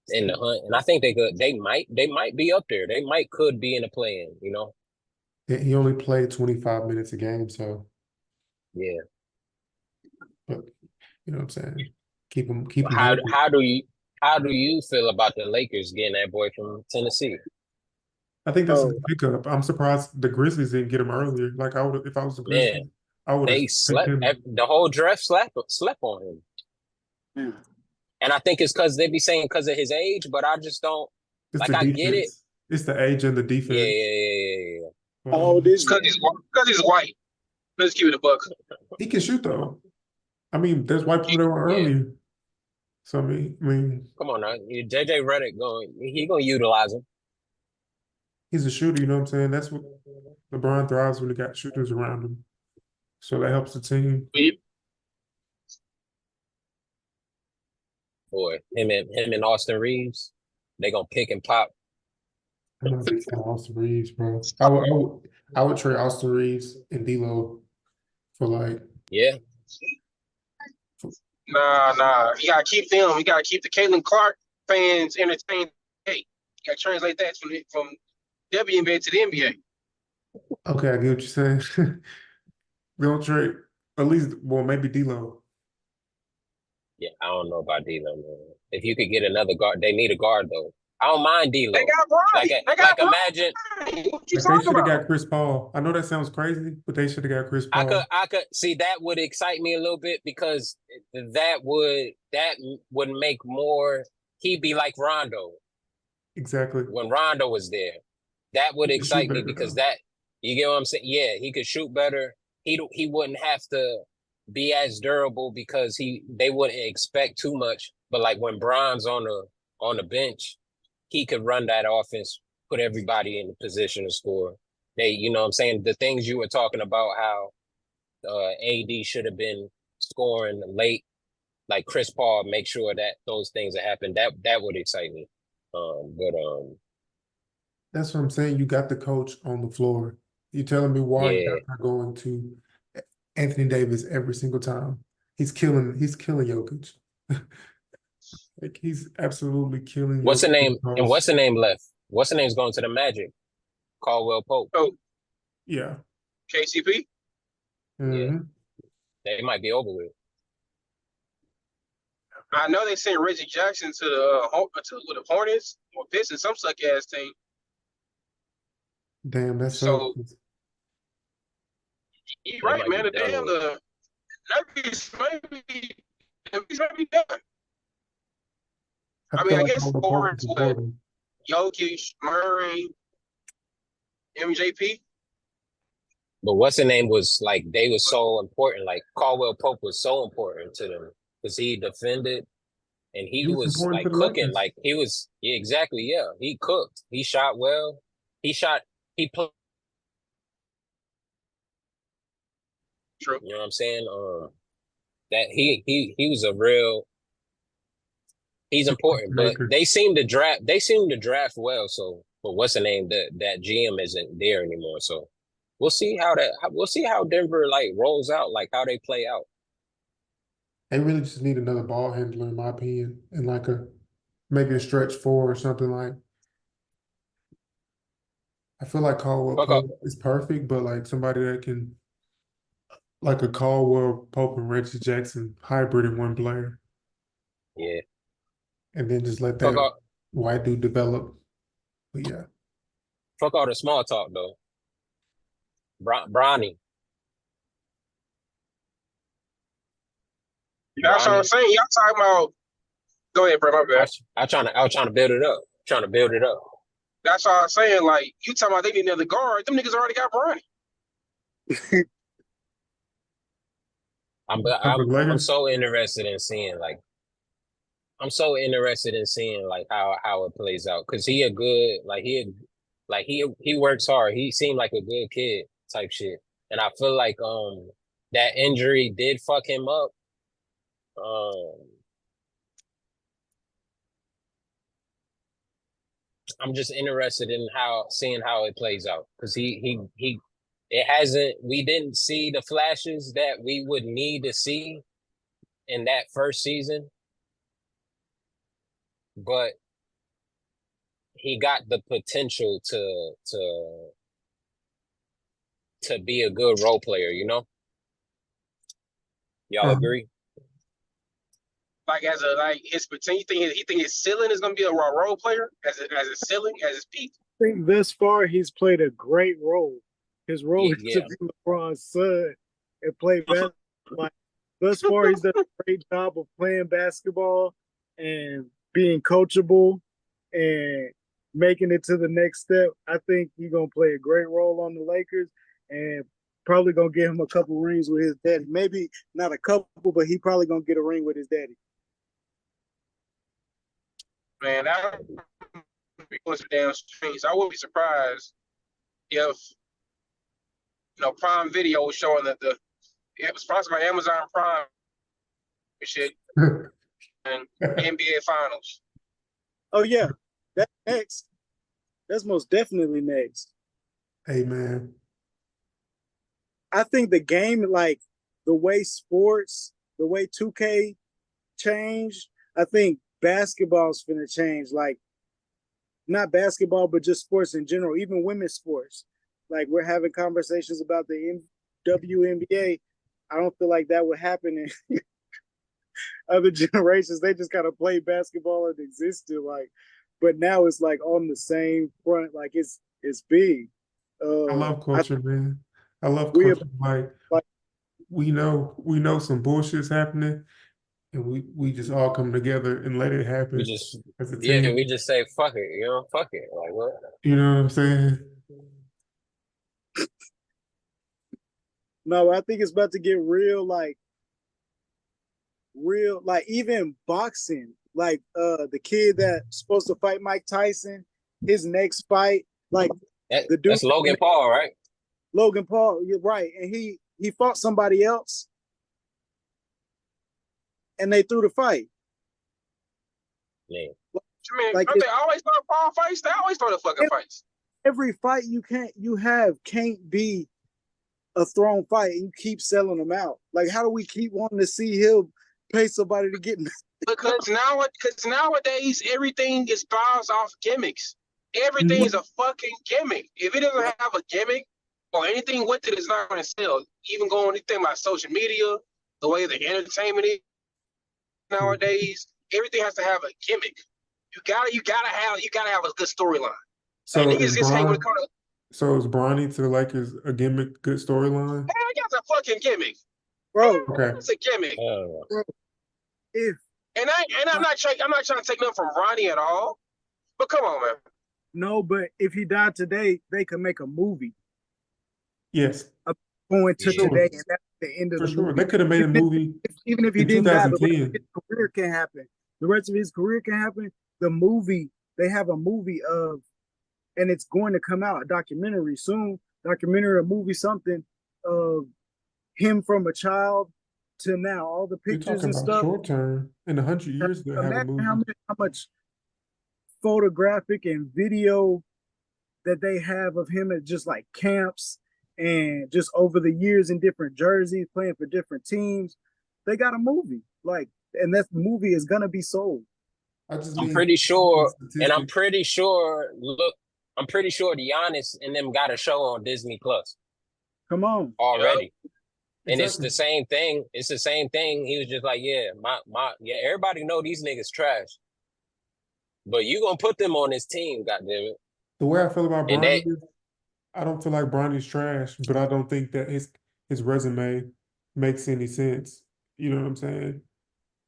in the hunt. And I think they might be up there. They could be in the play-in. he only played 25 minutes a game, so Yeah. but you know what I'm saying? Keep him How healthy. how do you feel about the Lakers getting that boy from Tennessee? I think that's a Oh, pickup. I'm surprised the Grizzlies didn't get him earlier. Like I would, if I was the Man, Grizzlies, I would have they picked slept him. the whole draft slept on him. yeah. And I think it's because they be saying because of his age, but I just don't It's the like I get it. defense. It's the age and the defense. Yeah. How old is Because he's white. Let's keep it a buck. He can shoot though. I mean, there's white people that were Yeah. earlier. So I mean, Come on now. JJ Redick he gonna utilize him. he's a shooter. You know what I'm saying? That's what LeBron thrives when he got shooters around him. So that helps the team. Boy, him and Austin Reeves, they gonna pick and pop. I'm not a big fan of Austin Reeves, bro. I would trade Austin Reeves and D'Lo for like Yeah. Nah. You gotta keep them. You gotta keep the Caitlin Clark fans entertained. Hey, you gotta translate that from WNBA to the NBA. okay, I get what you're saying. We don't trade at least maybe D'Lo. Yeah, I don't know about D'Lo, man. If you could get another guard, they need a guard though. I don't mind They D'Lo. got Bronny. Like, They got imagine. Bronny. What you Like they talking should have about? got Chris Paul. I know that sounds crazy, but they should have got Chris Paul. I could see that would excite me a little bit because that would make more. He'd be like Rondo Exactly. when Rondo was there. That would He could shoot excite me better, because though. you get what I'm saying? Yeah, he could shoot better. He wouldn't have to be as durable because they wouldn't expect too much. But like when Bron's on the bench, he could run that offense, put everybody in the position to score. You know what I'm saying? The things you were talking about, how AD should have been scoring late, like Chris Paul, make sure that those things that happen. That would excite me. But That's what I'm saying. You got the coach on the floor. You telling me why you yeah, guys are going to Anthony Davis every single time? He's killing Jokic. Like he's absolutely killing what's the Jokic in name? the And what's post. the name left? What's the name's going to the Magic? Caldwell Pope. Oh, Yeah. KCP. Yeah, hmm they might be over with. I know they sent Reggie Jackson to the Hornets or Pistons, some suck ass team. Damn, that sucks. So you're They right, might be man. The done damn with. the Nuggets might be done. I I mean, feel I like guess all the forward Pope is to it. important. Jokic, Murray, MJP. But what's the name was like they was so important. Like Caldwell Pope was so important to them because he defended and He he was was important to like the cooking. Lakers. Like he was, yeah, exactly. Yeah, he cooked. He shot well. He shot. He played. True. You know what I'm saying? That he was a real. He's important, but Maker. they seem to draft. They seem to draft well. So, but what's the name? That GM isn't there anymore. So, we'll see we'll see how Denver like rolls out, like how they play out. They really just need another ball handler, in my opinion, and like maybe a stretch four or something like. I feel like Caldwell Fuck up. Pope is perfect, but like somebody that can, like a Caldwell Pope and Reggie Jackson hybrid in one player, Yeah. and then just let Fuck that all. white dude develop. But yeah, Fuck all the small talk though. Bronny. That's what I'm Bronny. saying. Y'all talking about. Go ahead, bro. My bad. I was trying to build it up. Trying to build it up. That's all I'm saying. Like you talking about they need another guard. Them niggas already got Bronny. for the I'm Lakers, so interested in seeing like how it plays out because he a good he works hard. He seemed like a good kid type shit, and I feel like that injury did fuck him up. I'm just interested in seeing how it plays out because it hasn't. We didn't see the flashes that we would need to see in that first season, but he got the potential to be a good role player. You know, y'all agree? Like as his potential, he think his ceiling is gonna be a role player as a ceiling as his peak. I think thus far he's played a great role. His role is to Yeah. be LeBron's son and play basketball. Like, thus far, he's done a great job of playing basketball and being coachable and making it to the next step. I think he's gonna play a great role on the Lakers and probably gonna get him a couple rings with his daddy. Maybe not a couple, but he probably gonna get a ring with his daddy. Man, that would be some damn strings. I would be surprised if Prime Video was showing that it was sponsored by Amazon Prime and shit and NBA Finals. Oh yeah, that's next. That's most definitely next. Hey man, I think the game, like the way sports, the way 2K changed, I think basketball's finna change. Like not basketball, but just sports in general, even women's sports. Like we're having conversations about the WNBA. I don't feel like that would happen in other generations. They just kind of play basketball and existed. Like but now it's like on the same front, like it's big. I love I culture, man. I love we culture. like We know some bullshit's happening, and we just all come together and let it We happen just as a yeah, team. we just say fuck it, fuck it. Like what? You know what I'm saying? no, I think it's about to get real, like even boxing, like the kid that's supposed to fight Mike Tyson, his next fight, like the dude That's Logan Paul, right? Logan Paul, you're right, and he fought somebody else, and they threw the fight. Yeah. I mean, Like don't they always throw the ball fights? They always throw the fucking fights. every fight can't be a thrown fight, and you keep selling them out. Like, how do we keep wanting to see him pay somebody to get? Because nowadays everything is thrives off gimmicks. Everything is a fucking gimmick. If it doesn't have a gimmick or anything with it, it's not going to sell. Even going anything like social media, the way the entertainment is nowadays, everything has to have a gimmick. You gotta have a good storyline. So And is niggas just hate when Bron, it comes to so is Bronny to the Lakers a gimmick, good storyline? that's a fucking gimmick. Bro, Okay. That's a gimmick. if I'm not trying to take nothing from Ronnie at all. But come on, man. no, but if he died today, they could make a movie Yes, going to Sure. today, and that's the end of for the sure. movie. They could have made a movie Even if he in didn't die, the rest of 2010. his career can happen. The rest of his career can happen. The movie, they have a movie of, and it's going to come out, a documentary soon, a movie, something of him from a child to now, all the You're pictures talking and about stuff. short term. In 100 years, they'll have a Imagine movie. how much photographic and video that they have of him at just like camps and just over the years in different jerseys, playing for different teams. They got a movie, like, and that movie is gonna be sold. I just I'm mean pretty sure, and I'm statistics. pretty sure. Look, I'm pretty sure Giannis and them got a show on Disney Plus Come on, already, and it's Exactly. the same thing. It's the same thing. He was just like, yeah, yeah. Everybody know these niggas trash, but you gonna put them on this team, goddamn it. The way I feel about And Bronny they, is, I don't feel like Bronny's trash, but I don't think that his resume makes any sense. You know what I'm saying?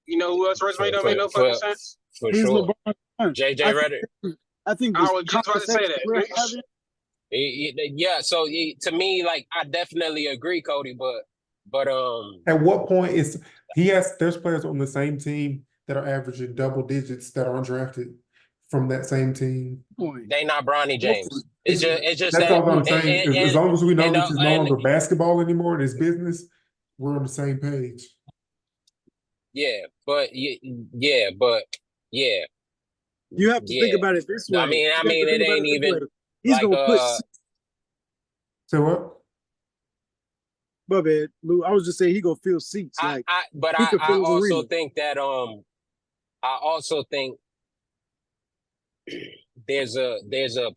You know who else resume for don't make for no fucking for, sense? for he's sure, LeBron's son. JJ Redick. I think I this was just about to say conversation we're that. having, Yeah, so to me, like I definitely agree, Cody, but At what point is there's players on the same team that are averaging double digits that are undrafted from that same team. point. they not Bronny James. It's just That's that, all I'm saying. As long as we know this is no and longer basketball anymore and it's business, we're on the same page. yeah, but yeah, You have to think yeah. about it this way. I mean, You have to it think about ain't it this way. even He's like gonna put. So what? My bad, Lou. I was just saying he gonna fill seats. Like but he could I fill his also arena. think that I also think there's a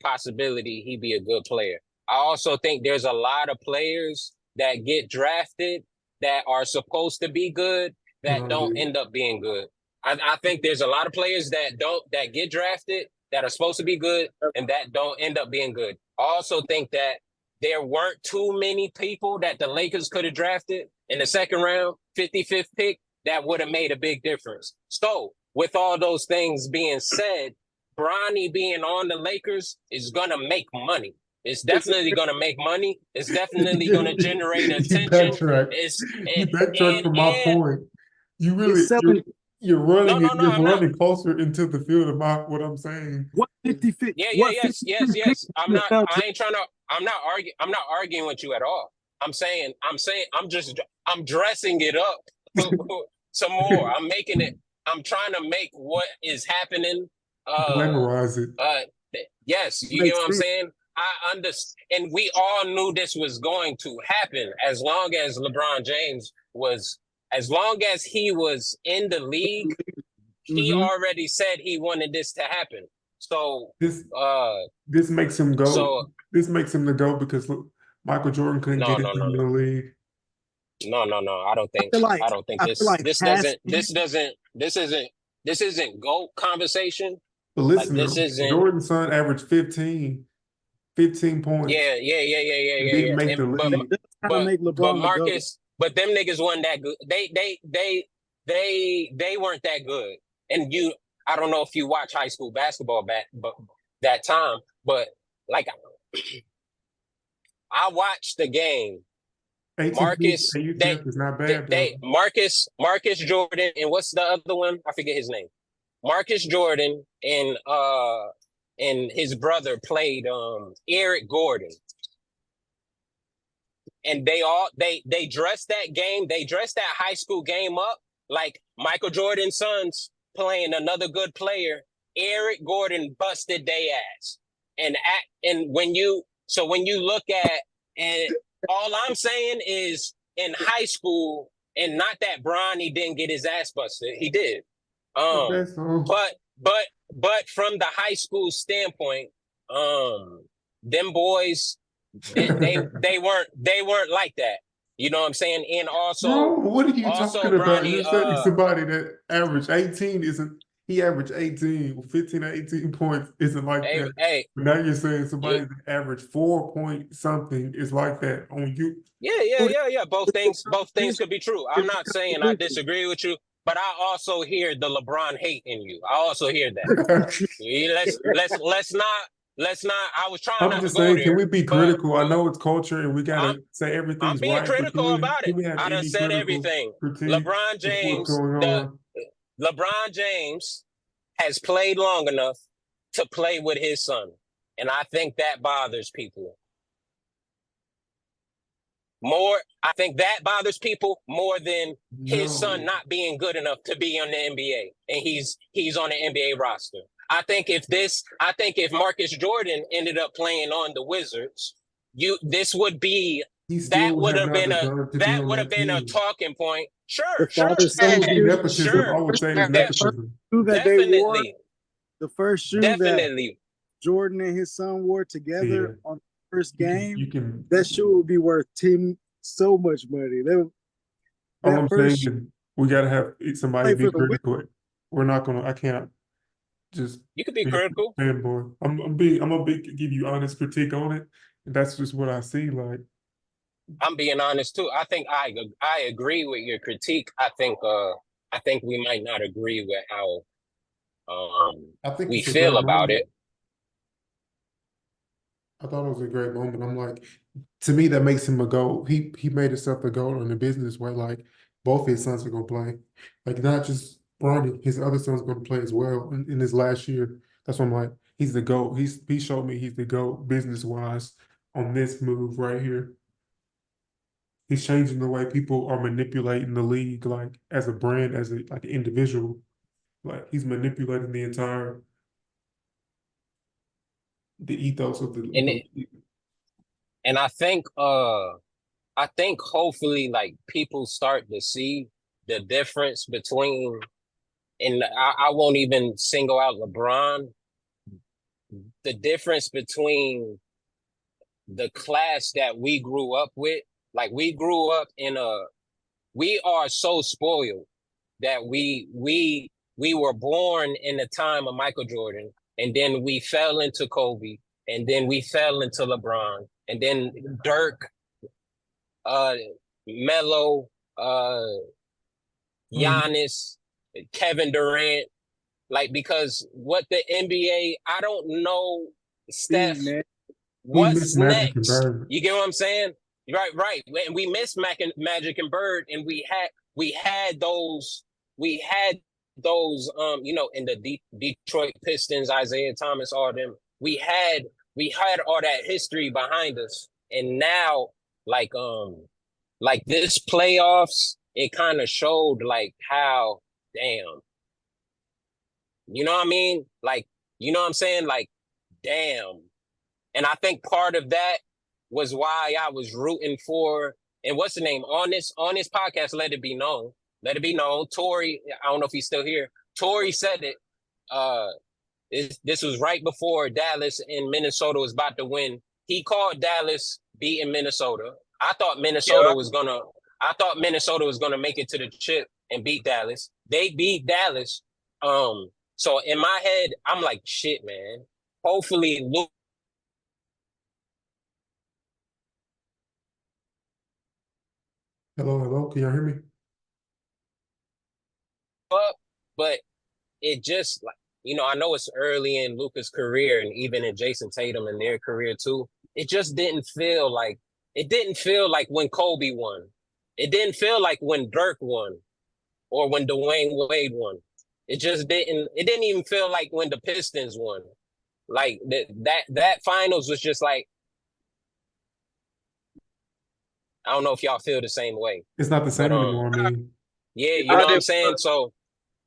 possibility he'd be a good player. I also think there's a lot of players that get drafted that are supposed to be good that don't end up being good. I think there's a lot of players that get drafted that are supposed to be good and that don't end up being good. I also think that there weren't too many people that the Lakers could have drafted in the second round, 55th pick, that would have made a big difference. So with all those things being said, Bronny being on the Lakers is going to make money. It's definitely going to make money. It's definitely going to generate attention. You backtrack from my point. You really, It's selling you're running it. No, You're I'm not. running closer into the field of what I'm saying. what 55. Yes. I'm not arguing with you at all. I'm saying I'm dressing it up some more. I'm trying to make what is happening Glamorize it. Yes, you get what I'm saying? I understand, and we all knew this was going to happen as long as he was in the league, he already said he wanted this to happen. So this makes him go. So this makes him the go because look, Michael Jordan couldn't get into the league. No. I don't think this isn't GOAT conversation. But Like listen, this isn't. Jordan's son averaged 15 points. And didn't Yeah. make the league. Trying to make But LeBron the GOAT. Marcus, but them niggas weren't that good. They weren't that good. And I don't know if you watch high school basketball back, but that time, but like I watched the game. 18 Marcus, UTF is not bad, though. Marcus Jordan, and what's the other one? I forget his name. Marcus Jordan and his brother played Eric Gordon. And they dressed that game, they dressed that high school game up like Michael Jordan's sons playing another good player. Eric Gordon busted their ass. And when you look at, and all I'm saying is in high school, and not that Bronny didn't get his ass busted. He did. But from the high school standpoint, them boys, they weren't like that. You know what I'm saying? And also, Bro, what are you also talking about? Bronny, You're saying somebody that averaged 18 isn't. He averaged 18, 15 or 18 points isn't like that. Hey, but now you're saying somebody that averaged 4 point something is like that on you. Yeah. Both things could be true. I'm not saying I disagree with you, but I also hear the LeBron hate in you. I also hear that. Let's not. I was trying I'm not just to go saying, there. can we be critical? I know it's culture and we gotta say I'm everything's being right. critical about it. Can we have I done any said critical everything. critique LeBron of what's James, going on? LeBron James has played long enough to play with his son, and I think that bothers people more. I think that bothers people more than his son not being good enough to be on the NBA, and he's on the NBA roster. I think if Marcus Jordan ended up playing on the Wizards, this would be that would have been a talking point. Sure. That would be nepotism. Sure. I would say it's nepotism. That they wore, Definitely. the first shoe that Jordan and his son wore together on the first game, that shoe would be worth so much money. All I'm saying is we gotta have somebody be critical. We're not gonna. I can't just. You could be critical. Fanboy. I'm gonna give you honest critique on it. And that's just what I see. Like, I'm being honest too. I think I agree with your critique. I think we might not agree with how I think we feel about it. I thought it was a great moment. I'm like, to me, that makes him a GOAT. He made himself a GOAT in a business where like both his sons are gonna play. Like not just Bronny, his other son's gonna play as well in his last year. That's why I'm like, he's the GOAT. He showed me he's the GOAT business wise on this move right here. He's changing the way people are manipulating the league, like as a brand, as an individual. Like he's manipulating the entire ethos of the league. And I think hopefully like people start to see the difference between, and I won't even single out LeBron, the difference between the class that we grew up with. Like we grew up we are so spoiled that we were born in the time of Michael Jordan, and then we fell into Kobe, and then we fell into LeBron, and then Dirk, Melo, Giannis, Kevin Durant. Like, because what the NBA, I don't know, Steph, what's next? You get what I'm saying? Right. And we missed Magic and Bird, and we had those, in the Detroit Pistons, Isaiah Thomas, all them. We had all that history behind us, and now, like this playoffs, it kind of showed like how damn. You know what I mean? Like, you know what I'm saying? Like, damn. And I think part of that was why I was rooting for, and what's the name? On this podcast, Let It Be Known. Tori, I don't know if he's still here. Tori said it. This was right before Dallas and Minnesota was about to win. He called Dallas beating Minnesota. I thought Minnesota was gonna make it to the chip and beat Dallas. They beat Dallas. So in my head, I'm like, shit, man. Hopefully Luke Hello, can y'all hear me? up, but it just like, I know it's early in Luka's career and even in Jason Tatum in their career too. It just didn't feel like when Kobe won. It didn't feel like when Dirk won or when Dwayne Wade won. It didn't even feel like when the Pistons won. Like that finals was just like, I don't know if y'all feel the same way. It's not the But same anymore. I mean, yeah, you I know what I'm did. saying? So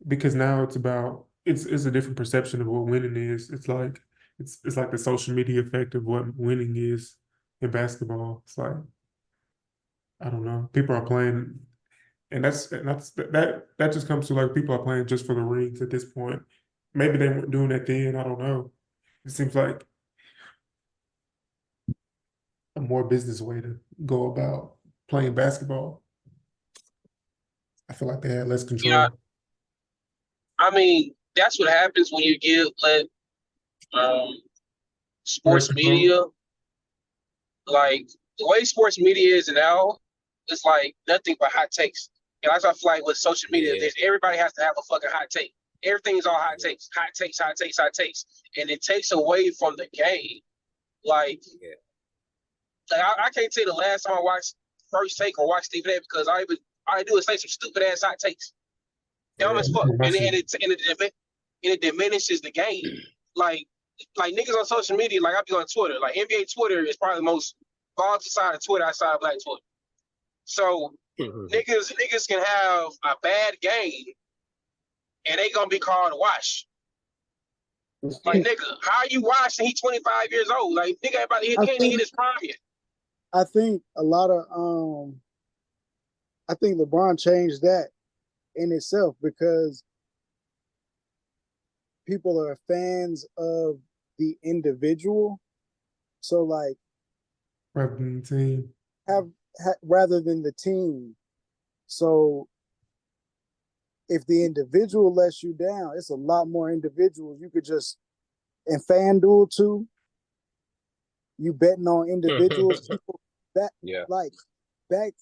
because now it's a different perception of what winning is. It's like the social media effect of what winning is in basketball. It's like, I don't know. People are playing, and that just comes to like people are playing just for the rings at this point. Maybe they weren't doing that then. I don't know. It seems like a more business way to go about playing basketball. I feel like they had less Yeah, control. I mean, that's what happens when you let um, Less sports control. media, like the way sports media is now, it's like nothing but hot takes. And that's why I feel like with social media, yeah, everybody has to have a fucking hot take. Everything's all hot takes, hot takes, hot takes, hot takes, and it takes away from the game. Like, yeah. I can't tell you the last time I watched First Take or watched Stephen A because all I do is say some stupid ass hot takes, dumb as fuck, and it diminishes the game. Like niggas on social media, like I be on Twitter. Like NBA Twitter is probably the most volatile side of Twitter outside of Black Twitter. So niggas can have a bad game and they gonna be called a wash. Like nigga, how you wash and he 25 years old? Like nigga, everybody he I ain't hit think his prime yet. I think a lot of I think LeBron changed that in itself because people are fans of the individual. So like Rather than the team. rather than the team. So if the individual lets you down, it's a lot more individuals. You could just in FanDuel too, you betting on individuals. People that Yeah. like back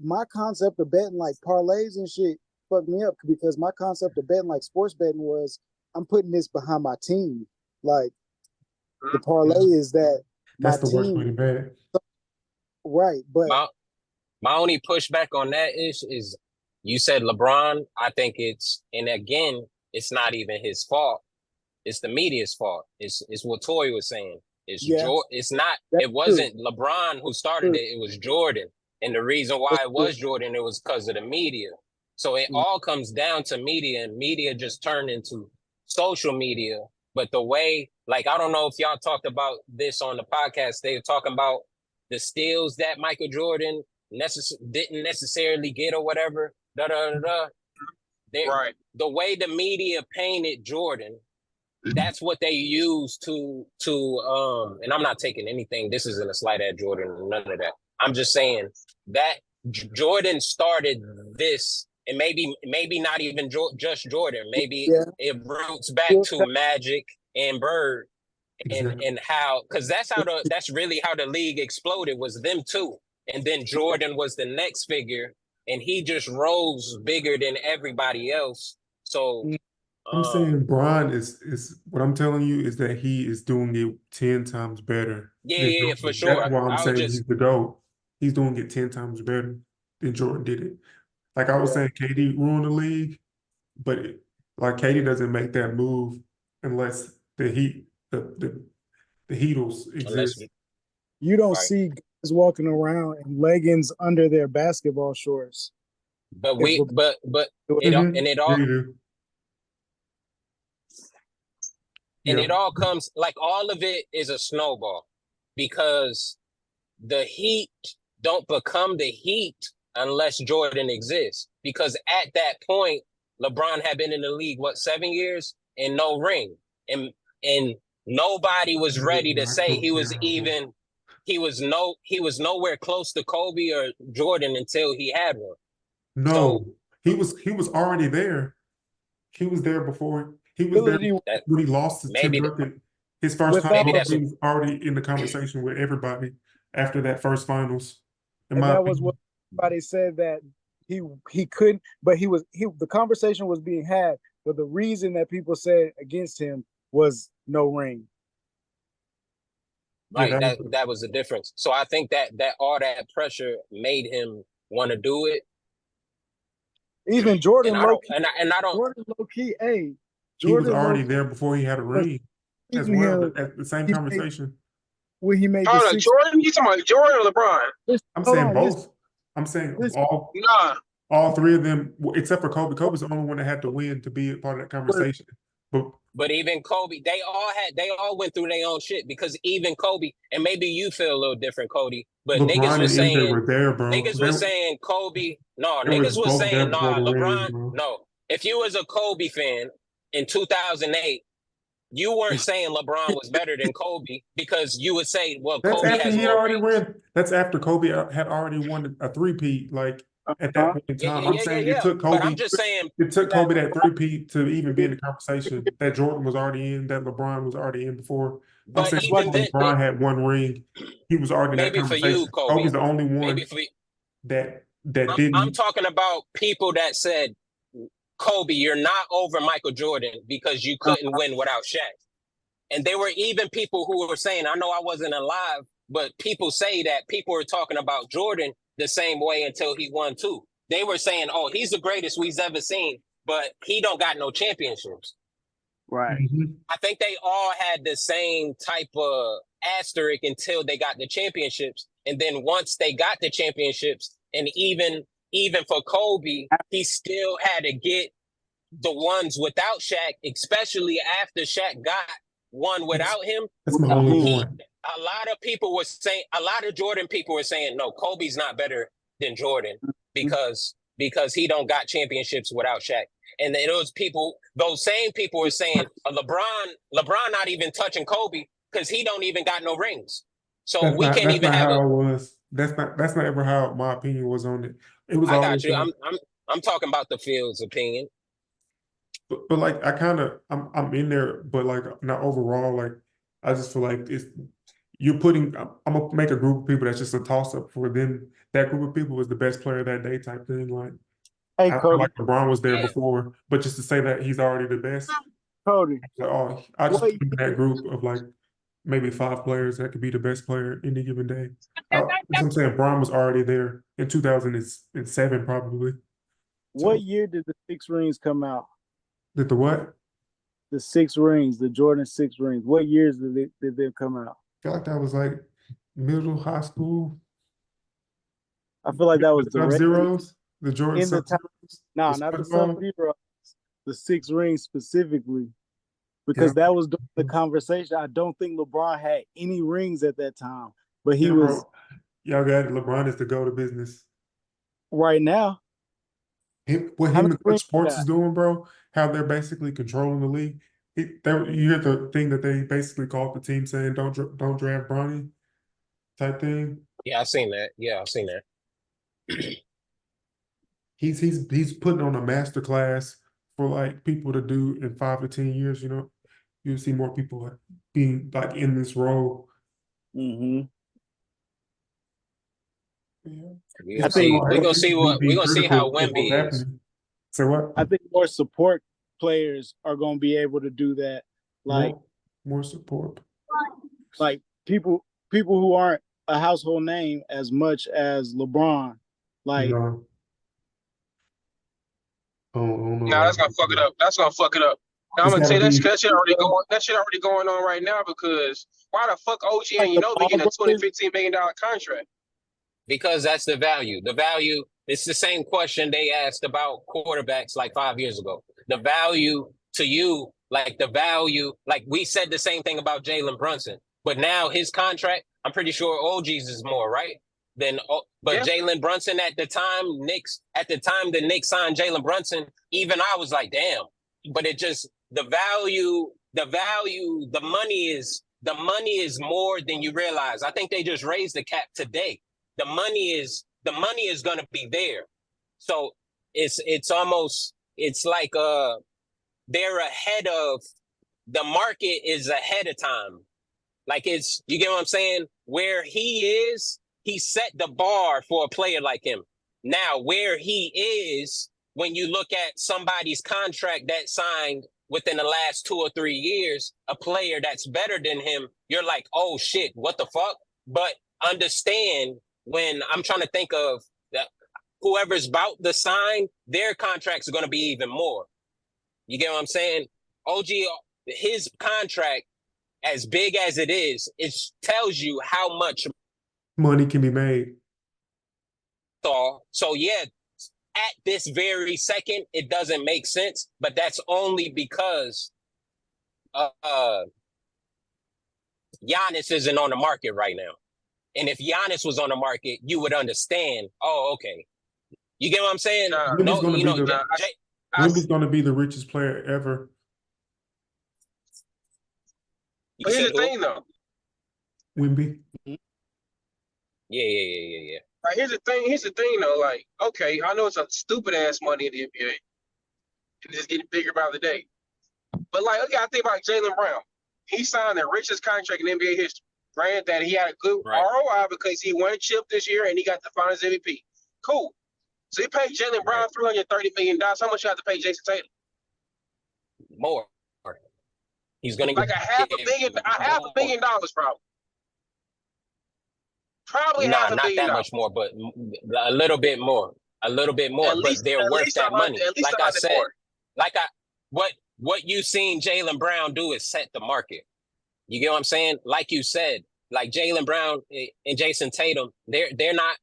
my concept of betting like parlays and shit fucked me up because my concept of betting like sports betting was I'm putting this behind my team. Like the parlay is that my That's the worst way to team, bet. right? But My only pushback on that is you said LeBron. I think and again, it's not even his fault. It's the media's fault. It's what Toy was saying. yeah, It's not. that's It true. wasn't LeBron who started True. it. It was Jordan, and the reason That's why it true. was Jordan, it was because of the media. So it all comes down to media, and media just turned into social media. But the way, like, I don't know if y'all talked about this on the podcast. They were talking about the steals that Michael Jordan didn't necessarily get or whatever. Da da da da. Right. The way the media painted Jordan, that's what they use to and I'm not taking anything. This isn't a slight at Jordan, none of that. I'm just saying that Jordan started this, and maybe not even just Jordan. Maybe Yeah. it roots back to Magic and Bird, Exactly. and how, because that's really how the league exploded, was them two, and then Jordan was the next figure, and he just rose bigger than everybody else. So I'm saying Bron is what I'm telling you is that he is doing it 10 times better than yeah, for Jordan. That's sure. why I'm I was saying just he's the GOAT. He's doing it 10 times better than Jordan did it. Like I was saying, KD ruined the league, but like KD doesn't make that move unless the Heatles unless exist. You don't right. see guys walking around in leggings under their basketball shorts. But If it Mm-hmm. and it Yeah, all you do. and Yeah. it all comes, like, all of it is a snowball, because the Heat don't become the Heat unless Jordan exists. Because at that point, LeBron had been in the league, what, 7 years and no ring. And nobody was ready to say he was nowhere close to Kobe or Jordan until he had one. So No, he was already there. He was there before He was there ability when he lost to Tim maybe Duncan. His first without, time, maybe that's he was already in the conversation with everybody after that first finals. In and my that was opinion. what everybody said that he couldn't, but the conversation was being had, but the reason that people said against him was no ring. Yeah, right. That was the difference. So I think that all that pressure made him want to do it. Even Jordan And I low don't key, and I don't Jordan low key, hey, he was Jordan low already key there before he had a was ring as beating well. him. At the same He made, conversation. when he made the Hold on, six. Jordan? You talking about Jordan or LeBron? I'm Hold saying on, both. I'm saying listen, Nah. all three of them, except for Kobe. Kobe's the only one that had to win to be a part of that conversation. But even Kobe, they all went through their own shit, because even Kobe, and maybe you feel a little different, Cody, but niggas LeBron was and MJ saying were there, bro. Kobe, no, They were niggas was both there saying, before nah, the ring, LeBron, bro. no. If you was a Kobe fan in 2008, you weren't saying LeBron was better than Kobe, because you would say, well, That's Kobe after has he had more already rings. won. That's after Kobe had already won a three-peat, like at that point in time. I'm saying it took But Kobe. I'm just saying, It took Kobe that three-peat to even be in the conversation that Jordan was already in, that LeBron was already in before. I'm but saying like even before then, LeBron had one ring, he was already in that maybe for you, conversation. Kobe, Kobe's the only maybe one for you, that I'm didn't. talking about people that said, Kobe, you're not over Michael Jordan because you couldn't win without Shaq. And there were even people who were saying, I know I wasn't alive, but people say that people were talking about Jordan the same way until he won too. They were saying, oh, he's the greatest we've ever seen, but he don't got no championships. right. Mhm. I think they all had the same type of asterisk until they got the championships. And then once they got the championships, and even for Kobe, he still had to get the ones without Shaq, especially after Shaq got one without him. That's my only He- point. A lot of people were saying, a lot of Jordan people were saying, no, Kobe's not better than Jordan because he don't got championships without Shaq. And then those same people were saying, LeBron not even touching Kobe because he don't even got no rings. So we can't That's even not have how it was. That's not ever how my opinion was on it. It was I got always you. like, I'm talking about the field's opinion. but like I kind of I'm in there, but like not overall. Like I just feel like it's you're putting. I'm gonna make a group of people that's just a toss up for them. That group of people was the best player that day type thing. Like Hey, I feel Cody, like LeBron was there Yeah. before, but just to say that he's already the best. Cody, Like, oh, I just what put him in that group of like maybe 5 players that could be the best player any given day. That's what I'm saying. Bron was already there in 2007, probably. what So year did the six rings come out? did the what? The six rings, the Jordan six rings. What years did they come out? I feel like that was like middle high school. I feel like that was Sub directly Zeros, the Jordan in the Sub time. Zeros, No, the not the Sub SpongeBob. Zero, the six rings specifically, because Yeah, that was during the conversation. I don't think LeBron had any rings at that time, but he yeah, was bro. Y'all got it. LeBron is the go to business. right now. What How him many and Clutch rings you Sports got? is doing, bro, how they're basically controlling the league. You hear the thing that they basically called the team saying, don't draft Bronny type thing. Yeah, I've seen that. Yeah, I've seen that. He's putting on a master class for like people to do in 5 to 10 years. You'll see more people like being like in this role. Mm-hmm. Yeah. I think We're gonna see Being how critical of what's Wemby is. happening. So what? I think more support players are going to be able to do that. Like More support. people who aren't a household name as much as LeBron. Like No. I don't know Nah, about that's gonna fuck it up. That's gonna fuck it up. Now, I'm It's gonna gotta tell you be that shit already going. That shit already going on right now because why the fuck OG and the they getting a Paul brothers, $15 million contract? Because that's the value. The value, it's the same question they asked about quarterbacks like 5 years ago. The value to you, like the value, like we said the same thing about Jalen Brunson, but now his contract, I'm pretty sure OG's is more, right? But Yeah. Jalen Brunson at the time the Knicks signed Jalen Brunson, even I was like, damn. But it just the money is more than you realize. I think they just raised the cap today. The money is going to be there. So it's like they're ahead of the market is ahead of time. Like you get what I'm saying? Where he is, he set the bar for a player like him. Now, where he is, when you look at somebody's contract that signed within the last 2 or 3 years, a player that's better than him, you're like, oh shit, what the fuck? But understand, when I'm trying to think of that, whoever's about to sign, their contracts are going to be even more. You get what I'm saying? OG, his contract, as big as it is, it tells you how much money can be made. So yeah, at this very second, it doesn't make sense, but that's only because Giannis isn't on the market right now. And if Giannis was on the market, you would understand. Oh, okay. You get what I'm saying? Wemby's going to be the richest player ever. But here's the thing, though. Wemby. Yeah. Right, here's the thing, though. Like, okay, I know it's a stupid ass money in the NBA. And it's getting bigger by the day. But like, okay, I think about Jaylen Brown. He signed the richest contract in NBA history. Granted that he had a good ROI because he won a chip this year and he got the Finals MVP. Cool. So he paid Jaylen Brown $330 million. How much you have to pay Jason Tatum? More. He's gonna like get half a billion dollars, probably. Probably half a billion not that dollars. much more, but a little bit more. But they're worth that money. Like I said, what you seen Jaylen Brown do is set the market. You get what I'm saying? Like you said, like Jaylen Brown and Jason Tatum, they're not.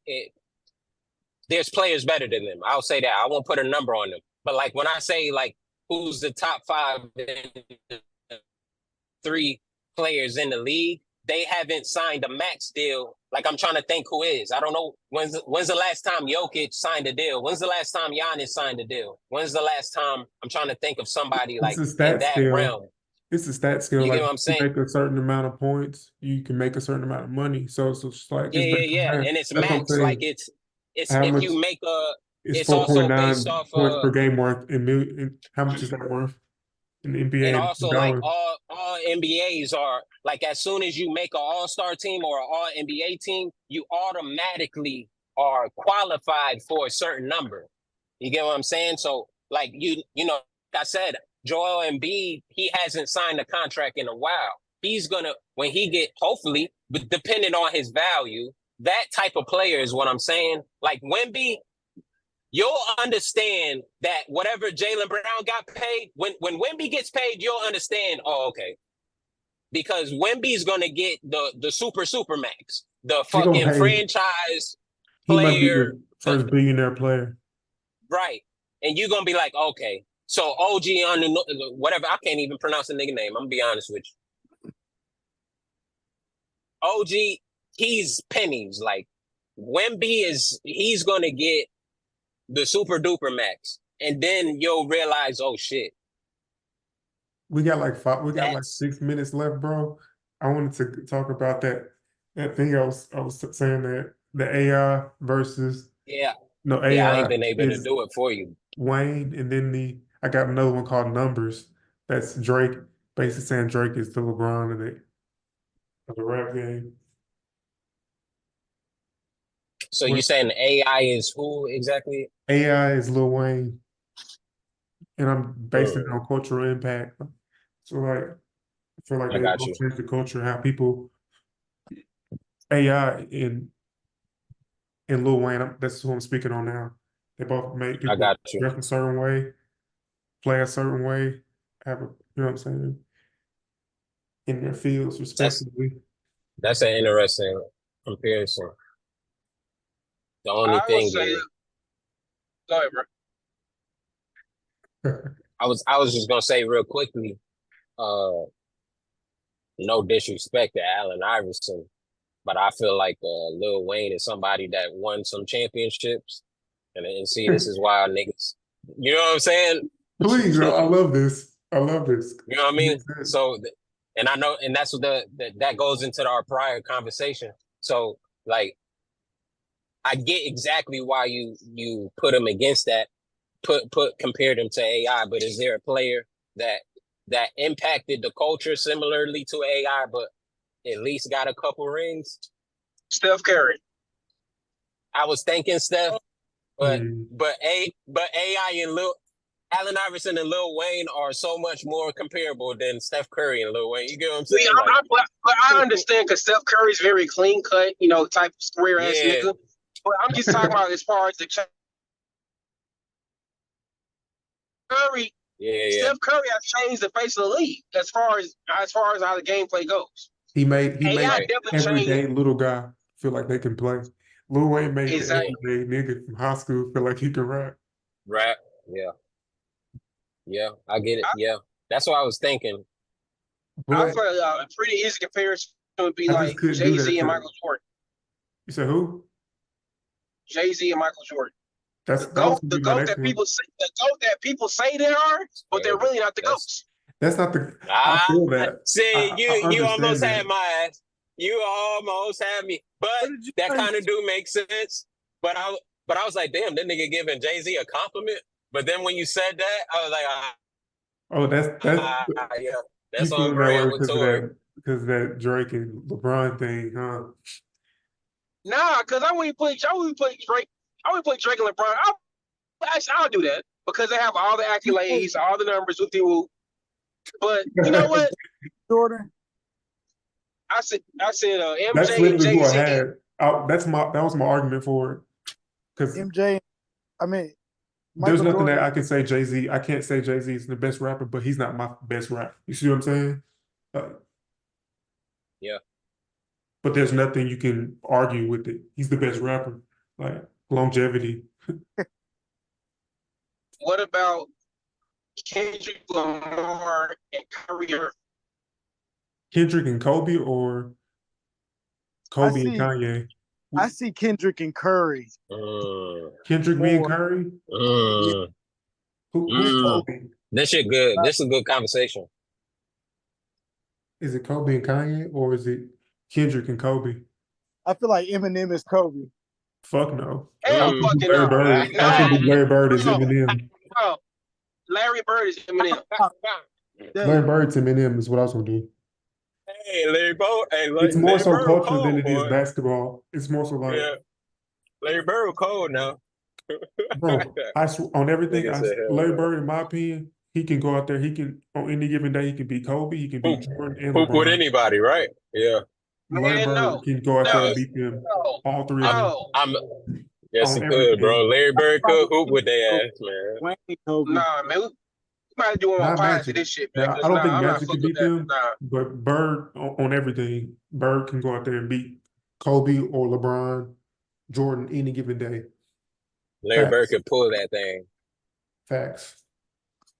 There's players better than them. I'll say that. I won't put a number on them. But like when I say like who's the top 5 3 players in the league, they haven't signed a max deal. Like I'm trying to think who is. I don't know when's the last time Jokic signed a deal. When's the last time Giannis signed a deal? When's the last time? I'm trying to think of somebody like in that realm. It's a stat scale. You like get what I'm saying? You make a certain amount of points, you can make a certain amount of money. So it's like yeah, and it's max. Like it's how if much, you make it's also based off points per game worth in million. How much is that worth in the NBA? And also like all NBAs are like, as soon as you make an all-star team or an all NBA team, you automatically are qualified for a certain number. You get what I'm saying? So like you know, like I said, Joel Embiid, he hasn't signed a contract in a while. He's gonna, when he get, hopefully, but depending on his value, that type of player is what I'm saying. Like Wemby, you'll understand that whatever Jaylen Brown got paid, when Wemby gets paid, you'll understand, oh, okay. Because Wemby's going to get the super max, the fucking franchise player. He might be the first billionaire player. Right. And you're going to be like, okay. So OG on the, whatever, I can't even pronounce the nigga name. I'm going to be honest with you. OG, he's pennies. Like Wemby he's going to get the super duper max. And then you'll realize, oh shit. We got like 6 minutes left, bro. I wanted to talk about that thing I was saying, that the AI versus AI. I ain't been able to do it for you. Wayne, and then I got another one called Numbers. That's Drake, basically saying Drake is the LeBron of the rap game. So you saying AI is who exactly? AI is Lil Wayne. And I'm basing it on cultural impact. So like, I feel like they both change the culture, how people, AI and Lil Wayne, that's who I'm speaking on now. They both make people dress a certain way, play a certain way, have a, you know what I'm saying, in their fields respectively. That's an interesting comparison. The only thing is, go ahead, bro. I was just gonna say real quickly, no disrespect to Allen Iverson, but I feel like Lil Wayne is somebody that won some championships, and see, this is why niggas, you know what I'm saying? Please, I love this. I love this. You know what I mean? So, and I know, and that's what that goes into our prior conversation. So, like, I get exactly why you put him against that, compared him to AI, but is there a player that impacted the culture similarly to AI, but at least got a couple rings? Steph Curry. I was thinking Steph, but Mm. AI and Allen Iverson and Lil Wayne are so much more comparable than Steph Curry and Lil Wayne. You get what I'm saying? But I understand because Steph Curry's very clean cut, type of square ass Yeah. nigga. But I'm just talking about as far as the Curry. Yeah. Steph Curry has changed the face of the league as far as how the gameplay goes. He made AI definitely everyday changed. little guy feel like they can play. Lil Wayne made Exactly. the everyday nigga from high school feel like he can rap. Rap. Yeah. I get it. Yeah. That's what I was thinking. I But feel like a pretty easy comparison would be I like just couldn't do that Jay-Z and to Michael Jordan. you. Said who? Jay-Z and Michael Jordan. That was gonna The be my GOAT next that one. people say they are, but they're really not the GOATs. That's not the. I feel that. See, I you almost understand had that. my ass. You almost had me. But that kind of do make sense. But I was like, damn, that nigga giving Jay-Z a compliment. But then when you said that, I was like, Oh, yeah, you that's on feeling that way brand with Tory. because of that Drake and LeBron thing, huh? Nah, because I wouldn't put Drake. I wouldn't put Drake and LeBron. I'll do that because they have all the accolades, all the numbers with you. But you know what? Jordan. I said That's MJ and literally who I Jay-Z. had. That was my argument for it. Because MJ, I mean, there's Michael nothing Jordan. that I can say Jay-Z. I can't say Jay-Z is the best rapper, but he's not my best rapper. You see what I'm saying? Yeah. But there's nothing you can argue with it. He's the best rapper. Like longevity. What about Kendrick Lamar and career? Kendrick and Kobe or Kobe and Kanye? I see Kendrick and Curry. Kendrick being Curry? Who's Kobe? This shit good. This is a good conversation. Is it Kobe and Kanye or is it Kendrick and Kobe? I feel like Eminem is Kobe. Fuck no. Hell fucking no. Larry Bird is Eminem. No. Larry Bird is Eminem. Larry Bird's Eminem is what I was gonna do. Hey, Larry Bird. Hey, It's more Larry so Bird culture cold, than it is boy. basketball. It's more so like, Yeah. Larry Bird cold now. bro, on everything. Nigga said, hell Larry no. Bird, in my opinion, he can go out there. He can on any given day. He can beat Kobe. He can beat Jordan and Hoop with LeBron. anybody, right? Yeah. Larry Man, Bird can go out there and beat them. All three of them. Yes, he On could, bro. everything. Larry Bird could hoop with their ass, man. Wayne Kobe. Nah, man. We might do one Not podcast Magic. of this shit, man. Now, I don't think I'm not Magic fucking can with beat them, that. Nah. but Bird on everything. Bird can go out there and beat Kobe or LeBron, Jordan any given day. Larry Facts. Bird could pull that thing Facts.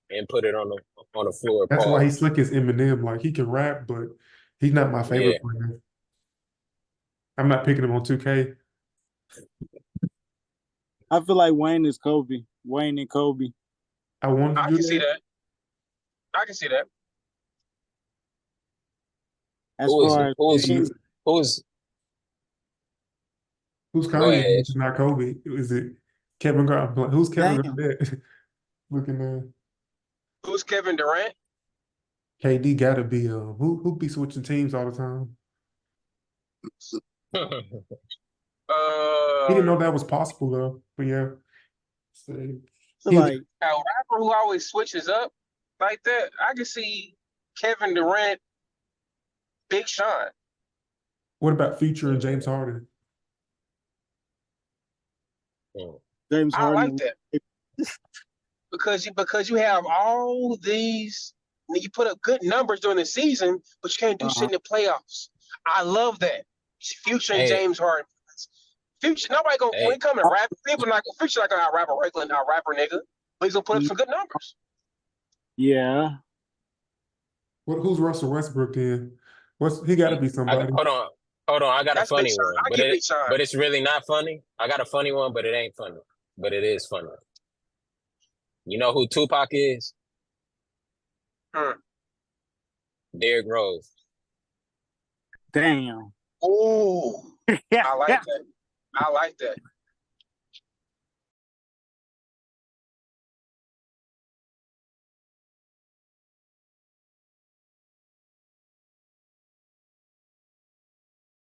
and put it on the floor. That's why Pause. he's slick as Eminem. Like he can rap, but he's not my favorite player. I'm not picking him on 2K. I feel like Wayne is Kobe. Wayne and Kobe. I wanted to I do can see that. I can see that. As far as who's Go Kanye? ahead. It's not Kobe. Is it Kevin Garnett? Who's Kevin Garnett? Looking at Who's Kevin Durant? KD gotta be who be switching teams all the time. He didn't know that was possible though. But yeah. So, like a rapper who always switches up like that. I can see Kevin Durant, Big Sean. What about Future and James Harden? James I Harden. like that because you have all these. You put up good numbers during the season, but you can't do shit in the playoffs. I love that. Future and James Harden. Future, nobody gonna when it come to rap, people not gonna Future not gonna out rap a regular rapper nigga, but he's gonna put up some good numbers. Yeah. Who's Russell Westbrook then? He got to be somebody. Hold on. I got a funny one, but it's really not funny. I got a funny one, but it ain't funny. But it is funny. You know who Tupac is? Derrick Rose. Damn. Oh, I like that. I like that.